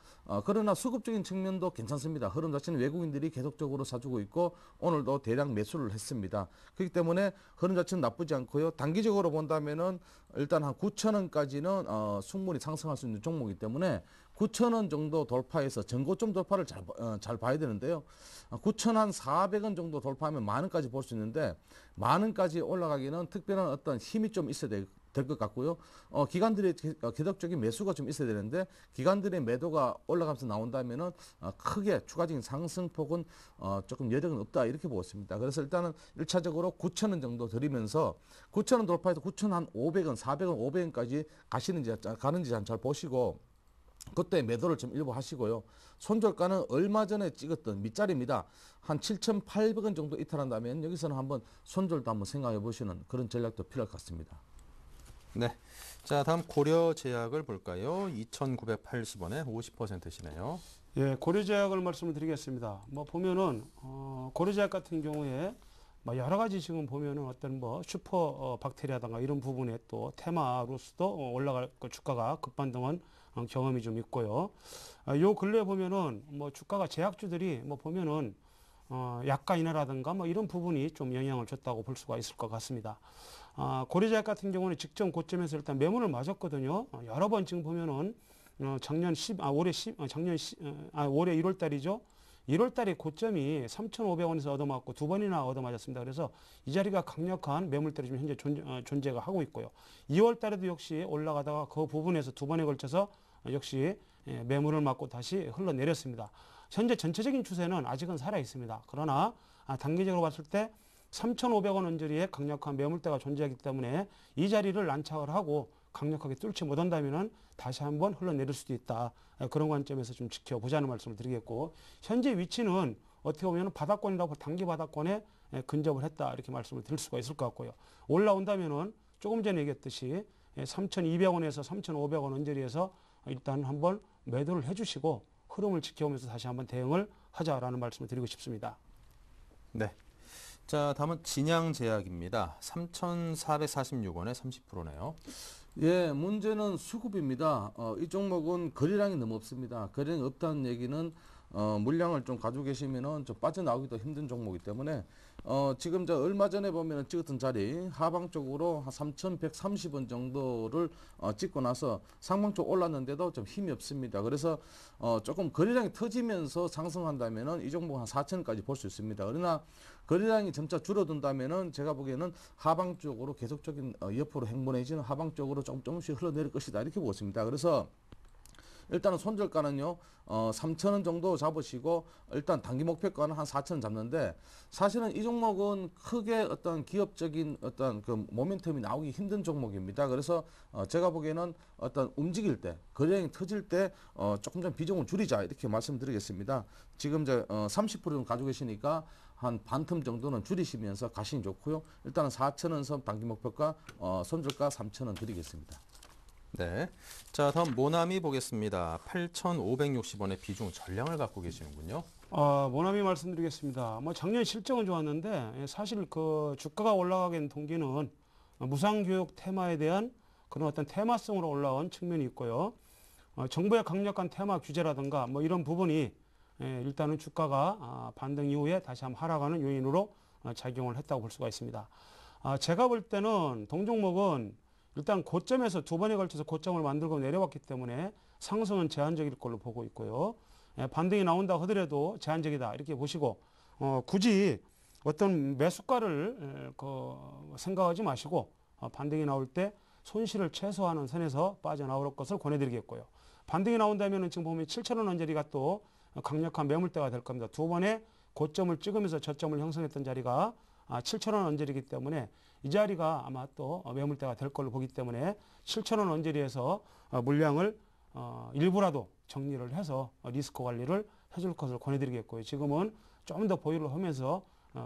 그러나 수급적인 측면도 괜찮습니다. 흐름 자체는 외국인들이 계속적으로 사주고 있고 오늘도 대량 매수를 했습니다. 그렇기 때문에 흐름 자체는 나쁘지 않고요. 단기적으로 본다면은 일단 한 9,000원까지는 충분히 상승할 수 있는 종목이기 때문에 9,000원 정도 돌파해서 전고점 돌파를 잘 봐야 되는데요. 9,400원 정도 돌파하면 만 원까지 볼 수 있는데 만 원까지 올라가기는 특별한 어떤 힘이 좀 있어야 될 것 같고요. 기관들의 계속적인 매수가 좀 있어야 되는데 기관들의 매도가 올라가면서 나온다면은 크게 추가적인 상승폭은 조금 여력은 없다 이렇게 보고 있습니다. 그래서 일단은 1차적으로 9,000원 정도 드리면서 9,000원 돌파해서 9,500원, 400원, 500원까지 가는지 잘 보시고 그때 매도를 좀 일부 하시고요. 손절가는 얼마 전에 찍었던 밑자리입니다. 한 7,800원 정도 이탈한다면 여기서는 한번 손절도 한번 생각해 보시는 그런 전략도 필요할 것 같습니다. 네. 자, 다음 고려제약을 볼까요? 2,980원에 50%시네요. 예, 고려제약을 말씀을 드리겠습니다. 뭐 보면은 고려제약 같은 경우에 여러 가지 지금 보면은 어떤 슈퍼 박테리아든가 이런 부분에 또 테마로서도 올라갈 주가가 급반등한 경험이 좀 있고요. 요 근래 보면은 주가가 제약주들이 보면은 약가 인하라든가 이런 부분이 좀 영향을 줬다고 볼 수가 있을 것 같습니다. 고려제약 같은 경우는 직전 고점에서 일단 매물을 맞았거든요. 여러 번 지금 보면은 올해 1월 달이죠. 1월 달에 고점이 3,500원에서 얻어맞고 두 번이나 얻어맞았습니다. 그래서 이 자리가 강력한 매물들이 지금 현재 존재가 하고 있고요. 2월 달에도 역시 올라가다가 그 부분에서 두 번에 걸쳐서 역시 매물을 맞고 다시 흘러내렸습니다. 현재 전체적인 추세는 아직은 살아 있습니다. 그러나 단기적으로 봤을 때 3,500원 언저리에 강력한 매물대가 존재하기 때문에 이 자리를 안착을 하고 강력하게 뚫지 못한다면 다시 한번 흘러내릴 수도 있다. 그런 관점에서 좀 지켜보자는 말씀을 드리겠고 현재 위치는 어떻게 보면 바닥권이라고 단기 바닥권에 근접을 했다 이렇게 말씀을 드릴 수가 있을 것 같고요. 올라온다면은 조금 전에 얘기했듯이 3,200원에서 3,500원 언저리에서 일단 한번 매도를 해주시고 흐름을 지켜오면서 다시 한번 대응을 하자라는 말씀을 드리고 싶습니다. 네. 자, 다음은 진양제약입니다. 3,446원에 30%네요. 예, 문제는 수급입니다. 이 종목은 거래량이 너무 없습니다. 거래량이 없다는 얘기는 물량을 좀 가지고 계시면은 좀 빠져나오기도 힘든 종목이기 때문에 지금 저 얼마 전에 보면은 찍었던 자리 하방 쪽으로 한 3,130원 정도를 찍고 나서 상방 쪽 올랐는데도 좀 힘이 없습니다. 그래서 조금 거래량이 터지면서 상승한다면은 이 종목 한 4,000원까지 볼 수 있습니다. 그러나 거래량이 점차 줄어든다면은 제가 보기에는 하방 쪽으로 계속적인 옆으로 행보해지는 하방 쪽으로 조금씩 흘러내릴 것이다 이렇게 보고 있습니다. 그래서 일단은 손절가는요, 3,000원 정도 잡으시고, 일단 단기 목표가는 한 4,000원 잡는데, 사실은 이 종목은 크게 어떤 기업적인 어떤 그 모멘텀이 나오기 힘든 종목입니다. 그래서 제가 보기에는 어떤 움직일 때, 거래량이 터질 때, 조금 좀 비중을 줄이자, 이렇게 말씀드리겠습니다. 지금 30% 정도 가지고 계시니까, 한 반틈 정도는 줄이시면서 가시는 좋고요. 일단은 4,000원 선 단기 목표가, 손절가 3,000원 드리겠습니다. 네. 자, 다음 모나미 보겠습니다. 8,560원의 비중 전량을 갖고 계시는군요. 모나미 말씀드리겠습니다. 뭐 작년 실적은 좋았는데 사실 그 주가가 올라가게 된 동기는 무상교육 테마에 대한 그런 어떤 테마성으로 올라온 측면이 있고요. 정부의 강력한 테마 규제라든가 뭐 이런 부분이 일단은 주가가 반등 이후에 다시 한번 하락하는 요인으로 작용을 했다고 볼 수가 있습니다. 제가 볼 때는 동종목은 일단 고점에서 두 번에 걸쳐서 고점을 만들고 내려왔기 때문에 상승은 제한적일 걸로 보고 있고요. 반등이 나온다 하더라도 제한적이다 이렇게 보시고 굳이 어떤 매수가를 생각하지 마시고 반등이 나올 때 손실을 최소화하는 선에서 빠져나올 것을 권해드리겠고요. 반등이 나온다면 지금 보면 7,000원 언저리가 또 강력한 매물대가 될 겁니다. 두 번의 고점을 찍으면서 저점을 형성했던 자리가 7,000원 언저리이기 때문에 이 자리가 아마 또 매물대가 될 걸로 보기 때문에 7,000원 언저리에서 물량을 일부라도 정리를 해서 리스크 관리를 해줄 것을 권해드리겠고요. 지금은 좀 더 보유를 하면서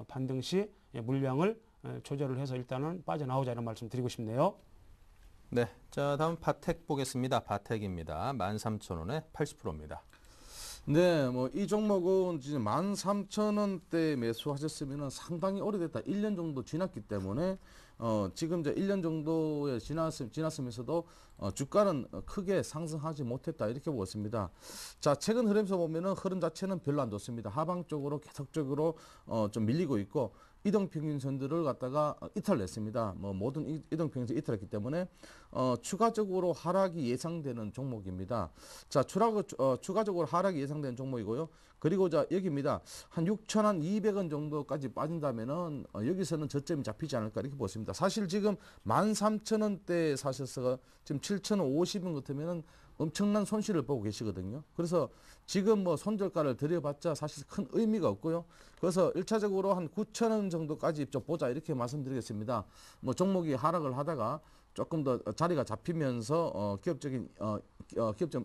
반등 시 물량을 조절을 해서 일단은 빠져나오자 이런 말씀 드리고 싶네요. 네. 자, 다음 바텍 보겠습니다. 바텍입니다. 13,000원에 80%입니다. 네, 뭐 이 종목은 지금 13,000원대 매수하셨으면 상당히 오래됐다. 1년 정도 지났기 때문에 지금 이제 1년 정도에 지났으면서도 주가는 크게 상승하지 못했다 이렇게 보고 있습니다. 자, 최근 흐름에서 보면은 흐름 자체는 별로 안 좋습니다. 하방 쪽으로 계속적으로 좀 밀리고 있고 이동평균선들을 갖다가 이탈냈습니다. 뭐 모든 이동평균선 이탈했기 때문에 추가적으로 하락이 예상되는 종목입니다. 자, 추가적으로 하락이 예상되는 종목이고요. 그리고 자 여기입니다. 한 6,200원 정도까지 빠진다면은 여기서는 저점이 잡히지 않을까 이렇게 보십니다. 사실 지금 13,000원대 사셔서 지금 7,050원 같으면은 엄청난 손실을 보고 계시거든요. 그래서 지금 뭐 손절가를 들여봤자 사실 큰 의미가 없고요. 그래서 1차적으로 한 9,000원 정도까지 좀 보자 이렇게 말씀드리겠습니다. 뭐 종목이 하락을 하다가 조금 더 자리가 잡히면서 기업적인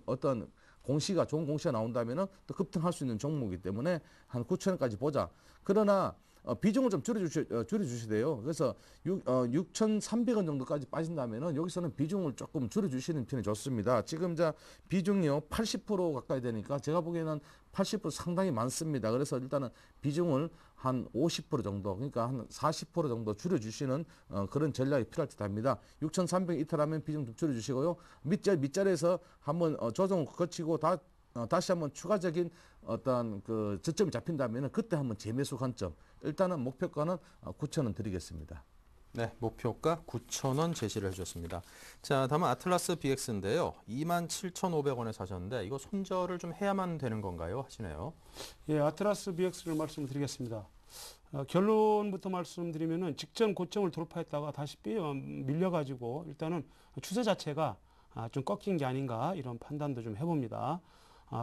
어떤 공시가 좋은 공시가 나온다면은 또 급등할 수 있는 종목이기 때문에 한 9,000원까지 보자. 그러나 비중을 좀 줄여주셔야 돼요. 그래서 6,300원 정도까지 빠진다면은 여기서는 비중을 조금 줄여주시는 편이 좋습니다. 지금 비중이요 80% 가까이 되니까 제가 보기에는 80% 상당히 많습니다. 그래서 일단은 비중을 한 50% 정도, 그러니까 한 40% 정도 줄여주시는 그런 전략이 필요할 듯 합니다. 6,300 이탈하면 비중 좀 줄여주시고요. 밑자리에서 한번 조정을 거치고 다시 한번 추가적인 어떤 그 저점이 잡힌다면 그때 한번 재매수 관점. 일단은 목표가는 9,000원 드리겠습니다. 네, 목표가 9,000원 제시를 해주셨습니다. 자, 다음은 아틀라스 BX인데요. 27,500원에 사셨는데 이거 손절을 좀 해야만 되는 건가요? 하시네요. 예, 아틀라스 BX를 말씀드리겠습니다. 결론부터 말씀드리면은 직전 고점을 돌파했다가 다시 밀려가지고 일단은 추세 자체가 좀 꺾인 게 아닌가 이런 판단도 좀 해봅니다.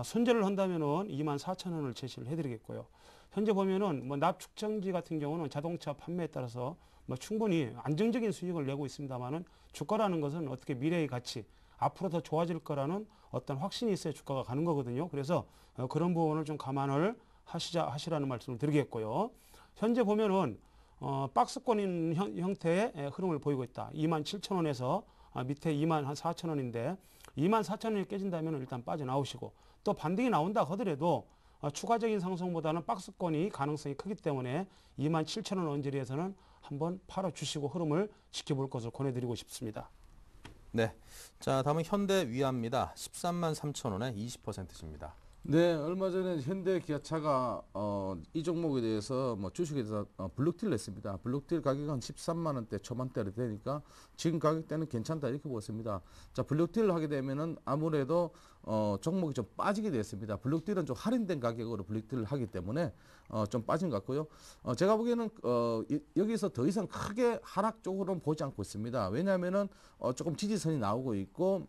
손절을 한다면은 24,000원을 제시를 해드리겠고요. 현재 보면은 뭐 납축정지 같은 경우는 자동차 판매에 따라서 뭐 충분히 안정적인 수익을 내고 있습니다만은 주가라는 것은 어떻게 미래의 가치 앞으로 더 좋아질 거라는 어떤 확신이 있어야 주가가 가는 거거든요. 그래서 그런 부분을 좀 감안을 하시라는 말씀을 드리겠고요. 현재 보면은 박스권 형태의 흐름을 보이고 있다. 27,000원에서 밑에 24,000원인데 24,000원이 깨진다면 일단 빠져나오시고 또 반등이 나온다 하더라도 추가적인 상승보다는 박스권이 가능성이 크기 때문에 27,000원 언저리에서는 한번 팔아주시고 흐름을 지켜볼 것을 권해드리고 싶습니다. 네, 자 다음은 현대위아입니다. 13만 3,000원에 20%입니다. 네, 얼마 전에 현대기아차가 이 종목에 대해서 뭐 주식에 대해서 블록딜을 했습니다. 블록딜 가격은 한 13만 원대 초반대로 되니까 지금 가격대는 괜찮다 이렇게 보겠습니다. 자, 블록딜을 하게 되면은 아무래도 종목이 좀 빠지게 됐습니다. 블록딜은 좀 할인된 가격으로 블록딜을 하기 때문에 좀 빠진 것 같고요. 제가 보기에는 여기서 더 이상 크게 하락 쪽으로는 보지 않고 있습니다. 왜냐하면은 조금 지지선이 나오고 있고.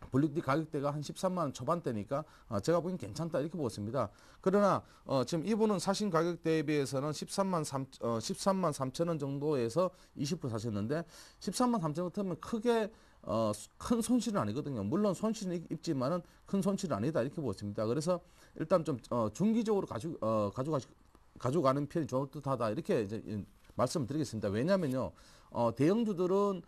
블록딜 가격대가 한 13만 원 초반대니까 제가 보기엔 괜찮다 이렇게 보겠습니다. 그러나 지금 이분은 사신 가격대에 비해서는 13만 3천 원 정도에서 20% 사셨는데 13만 3천 원부터는 크게 큰 손실은 아니거든요. 물론 손실은 있지만은 큰 손실은 아니다 이렇게 보겠습니다. 그래서 일단 좀 중기적으로 가져가는 편이 좋을 듯하다 이렇게 이제 말씀드리겠습니다. 왜냐하면요, 대형주들은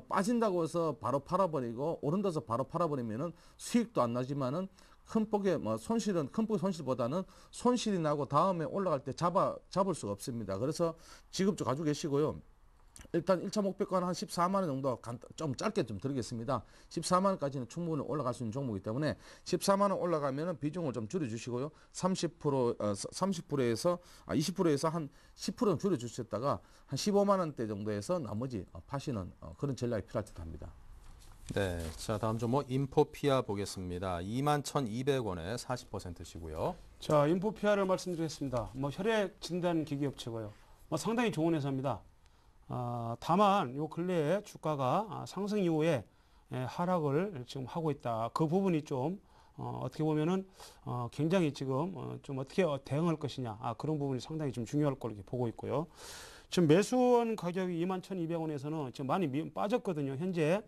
빠진다고 해서 바로 팔아버리고 오른다서 바로 팔아버리면은 수익도 안 나지만은 큰 폭의 손실은 큰 폭의 손실보다는 손실이 나고 다음에 올라갈 때 잡을 수가 없습니다. 그래서 지금 좀 가지고 계시고요. 일단 1차 목표가는 한 14만 원 정도 좀 짧게 좀 드리겠습니다. 14만 원까지는 충분히 올라갈 수 있는 종목이기 때문에 14만 원 올라가면은 비중을 좀 줄여주시고요. 30%에서 20%에서 한 10% 줄여주셨다가 한 15만 원대 정도에서 나머지 파시는 그런 전략이 필요할 듯합니다. 네, 자 다음 종목 인포피아 보겠습니다. 21,200원에 40%시고요. 자, 인포피아를 말씀드리겠습니다. 혈액 진단 기기 업체고요. 상당히 좋은 회사입니다. 다만 요 근래에 주가가 상승 이후에 하락을 지금 하고 있다. 그 부분이 좀 어떻게 보면은 굉장히 지금 좀 어떻게 대응할 것이냐 그런 부분이 상당히 좀 중요할 거로 보고 있고요. 지금 매수원 가격이 21,200원에서는 지금 많이 빠졌거든요. 현재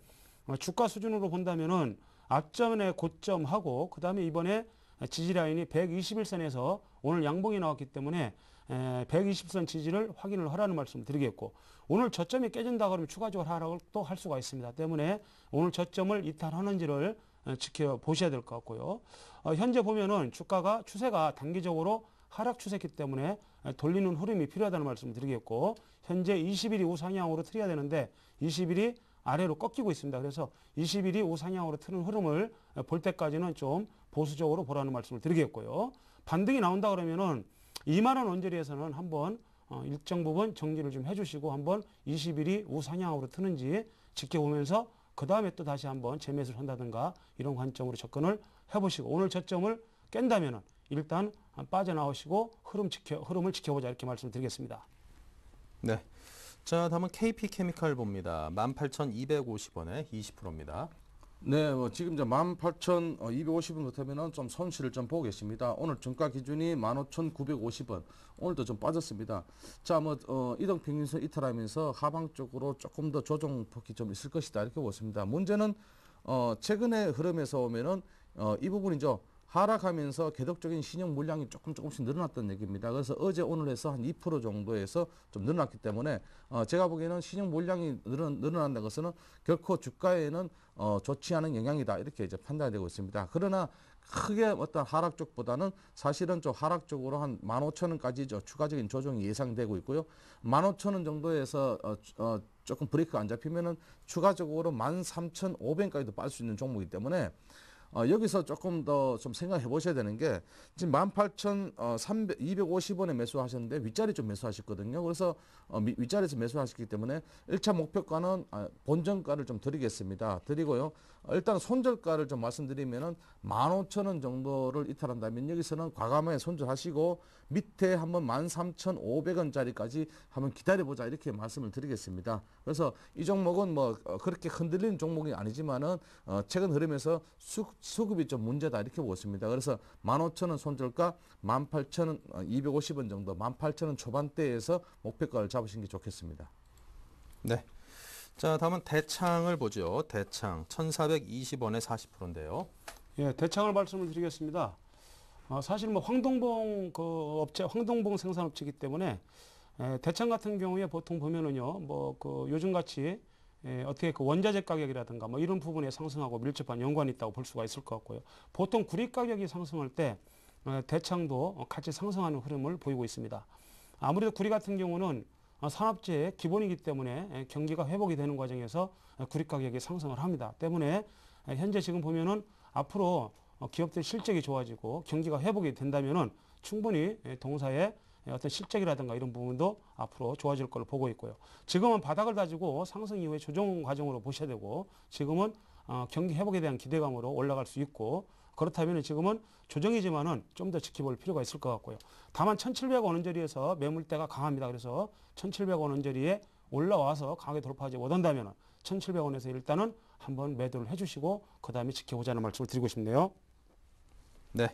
주가 수준으로 본다면은 앞전에 고점하고 그 다음에 이번에 지지라인이 121선에서 오늘 양봉이 나왔기 때문에 120선 지지를 확인을 하라는 말씀을 드리겠고, 오늘 저점이 깨진다 그러면 추가적으로 하락을 또 할 수가 있습니다. 때문에 오늘 저점을 이탈하는지를 지켜보셔야 될 것 같고요. 현재 보면은 주가가 추세가 단기적으로 하락 추세이기 때문에 돌리는 흐름이 필요하다는 말씀을 드리겠고, 현재 20일이 우상향으로 틀어야 되는데 20일이 아래로 꺾이고 있습니다. 그래서 20일이 우상향으로 트는 흐름을 볼 때까지는 좀 보수적으로 보라는 말씀을 드리겠고요. 반등이 나온다 그러면은 2만 원 언저리에서는 한번 일정 부분 정리를 좀 해주시고 한번 20일이 우상향으로 트는지 지켜보면서 그 다음에 또 다시 한번 재매수를 한다든가 이런 관점으로 접근을 해보시고, 오늘 저점을 깬다면은 일단 빠져나오시고 흐름을 지켜보자 이렇게 말씀드리겠습니다. 네. 자, 다음은 KP케미칼 봅니다. 18,250원에 20%입니다. 네, 지금 이제 18,250원부터면은 좀 손실을 좀 보고 계십니다. 오늘 종가 기준이 15,950원. 오늘도 좀 빠졌습니다. 자, 이동 평균선 이탈하면서 하방 쪽으로 조금 더 조정폭이 좀 있을 것이다 이렇게 보습니다. 문제는 최근의 흐름에서 보면은 이 부분이죠. 하락하면서 계속적인 신용 물량이 조금씩 늘어났다는 얘기입니다. 그래서 어제 오늘 해서 한 2% 정도에서 좀 늘어났기 때문에 제가 보기에는 신용 물량이 늘어난다는 것은 결코 주가에는 좋지 않은 영향이다 이렇게 이제 판단이 되고 있습니다. 그러나 크게 어떤 하락 쪽보다는 사실은 좀 하락 쪽으로 한 15,000원까지 추가적인 조정이 예상되고 있고요. 15,000원 정도에서 조금 브레이크가 안 잡히면은 추가적으로 13,500원까지도 빠질 수 있는 종목이기 때문에 여기서 조금 더 좀 생각해 보셔야 되는 게, 지금 18,250원에 매수하셨는데 윗자리 좀 매수하셨거든요. 그래서 윗자리에서 매수하셨기 때문에 1차 목표가는 본전가를 좀 드리겠습니다. 드리고요. 일단 손절가를 좀 말씀드리면은 15,000원 정도를 이탈한다면 여기서는 과감하게 손절하시고 밑에 한번 13,500원짜리까지 한번 기다려보자 이렇게 말씀을 드리겠습니다. 그래서 이 종목은 그렇게 흔들리는 종목이 아니지만은 최근 흐름에서 수급이 좀 문제다 이렇게 보습니다. 그래서 15,000원 손절가 18,250원 정도, 18,000원 초반대에서 목표가를 잡으시는 게 좋겠습니다. 네. 자, 다음은 대창을 보죠. 대창 1,420원에 40%인데요. 예, 대창을 말씀을 드리겠습니다. 사실 뭐 황동봉 그 업체, 황동봉 생산업체이기 때문에 대창 같은 경우에 보통 보면은요, 뭐 그 요즘같이 어떻게 그 원자재 가격이라든가 뭐 이런 부분에 상승하고 밀접한 연관이 있다고 볼 수가 있을 것 같고요. 보통 구리 가격이 상승할 때 대창도 같이 상승하는 흐름을 보이고 있습니다. 아무래도 구리 같은 경우는 산업재의 기본이기 때문에 경기가 회복이 되는 과정에서 구리 가격이 상승을 합니다. 때문에 현재 지금 보면은 앞으로 기업들 실적이 좋아지고 경기가 회복이 된다면은 충분히 동사의 어떤 실적이라든가 이런 부분도 앞으로 좋아질 걸로 보고 있고요. 지금은 바닥을 다지고 상승 이후에 조정 과정으로 보셔야 되고, 지금은 경기 회복에 대한 기대감으로 올라갈 수 있고, 그렇다면 지금은 조정이지만은 좀 더 지켜볼 필요가 있을 것 같고요. 다만 1,700원 원저리에서 매물대가 강합니다. 그래서 1,700원 원저리에 올라와서 강하게 돌파하지 못한다면은 1,700원에서 일단은 한번 매도를 해주시고 그 다음에 지켜보자는 말씀을 드리고 싶네요. 네.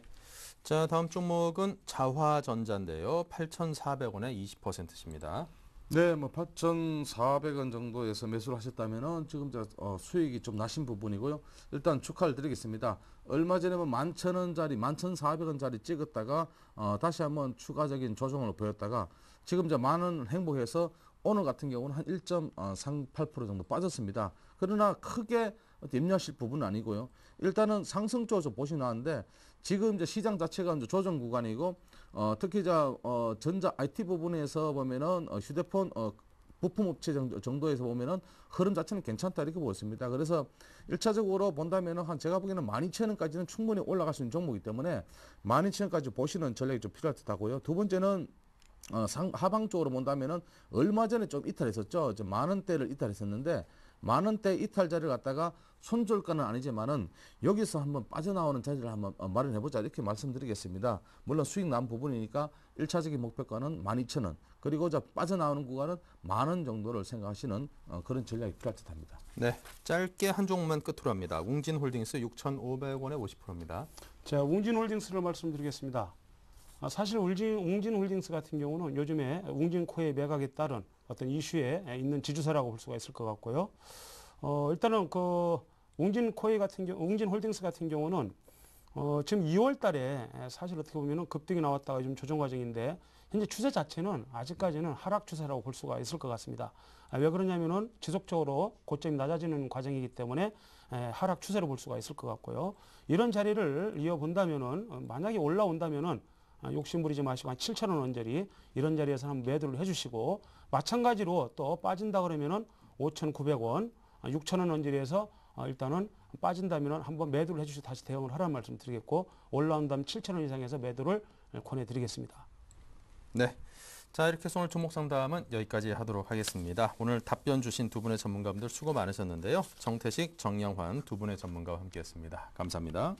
자, 다음 종목은 자화전자인데요. 8,400원에 20%입니다. 네, 뭐 8,400원 정도에서 매수를 하셨다면은 지금 수익이 좀 나신 부분이고요. 일단 축하를 드리겠습니다. 얼마 전에 11,000원짜리, 11,400원짜리 찍었다가 다시 한번 추가적인 조정을 보였다가 지금 만원 행복해서 오늘 같은 경우는 한 1.38% 정도 빠졌습니다. 그러나 크게 염려하실 부분은 아니고요. 일단은 상승 쪽에서 보시 나왔는데 지금 시장 자체가 조정 구간이고 특히 전자 IT 부분에서 보면은 휴대폰 부품 업체 정도에서 보면은 흐름 자체는 괜찮다 이렇게 보였습니다. 그래서 1차적으로 본다면은 제가 보기에는 12,000원까지는 충분히 올라갈 수 있는 종목이기 때문에 12,000원까지 보시는 전략이 좀 필요할 듯하고요. 두 번째는 하방 쪽으로 본다면은 얼마 전에 좀 이탈했었죠. 10,000원대를 이탈했었는데 10,000원대 이탈 자리를 갖다가 손절가는 아니지만은 여기서 한번 빠져나오는 자리를 한번 마련해보자 이렇게 말씀드리겠습니다. 물론 수익 난 부분이니까 1차적인 목표가는 12,000원, 그리고 빠져나오는 구간은 10,000원 정도를 생각하시는 그런 전략이 필요할 듯합니다. 네, 짧게 한 종목만 끝으로 합니다. 웅진홀딩스 6,500원에 50%입니다. 자, 웅진홀딩스를 말씀드리겠습니다. 사실 웅진홀딩스 같은 경우는 요즘에 웅진코의 매각에 따른 어떤 이슈에 있는 지주사라고 볼 수가 있을 것 같고요. 일단은 그 웅진홀딩스 같은 경우는 지금 2월 달에 사실 어떻게 보면은 급등이 나왔다가 좀 조정 과정인데 현재 추세 자체는 아직까지는 하락 추세라고 볼 수가 있을 것 같습니다. 왜 그러냐면은 지속적으로 고점이 낮아지는 과정이기 때문에 하락 추세로 볼 수가 있을 것 같고요. 이런 자리를 이어본다면은 만약에 올라온다면은 욕심부리지 마시고 한 7,000원 원저리 이런 자리에서 한번 매도를 해주시고, 마찬가지로 또 빠진다 그러면은 5,900원, 6,000원 원저리에서 일단은 빠진다면은 한번 매도를 해주시고 다시 대응을 하라는 말씀 드리겠고, 올라온다면 7,000원 이상에서 매도를 권해드리겠습니다. 네. 자, 이렇게 해서 오늘 종목 상담은 여기까지 하도록 하겠습니다. 오늘 답변 주신 두 분의 전문가분들 수고 많으셨는데요. 정태식, 정영환 두 분의 전문가와 함께했습니다. 감사합니다.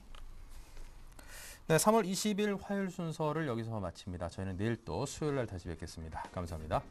네, 3월 20일 화요일 순서를 여기서 마칩니다. 저희는 내일 또 수요일 날 다시 뵙겠습니다. 감사합니다.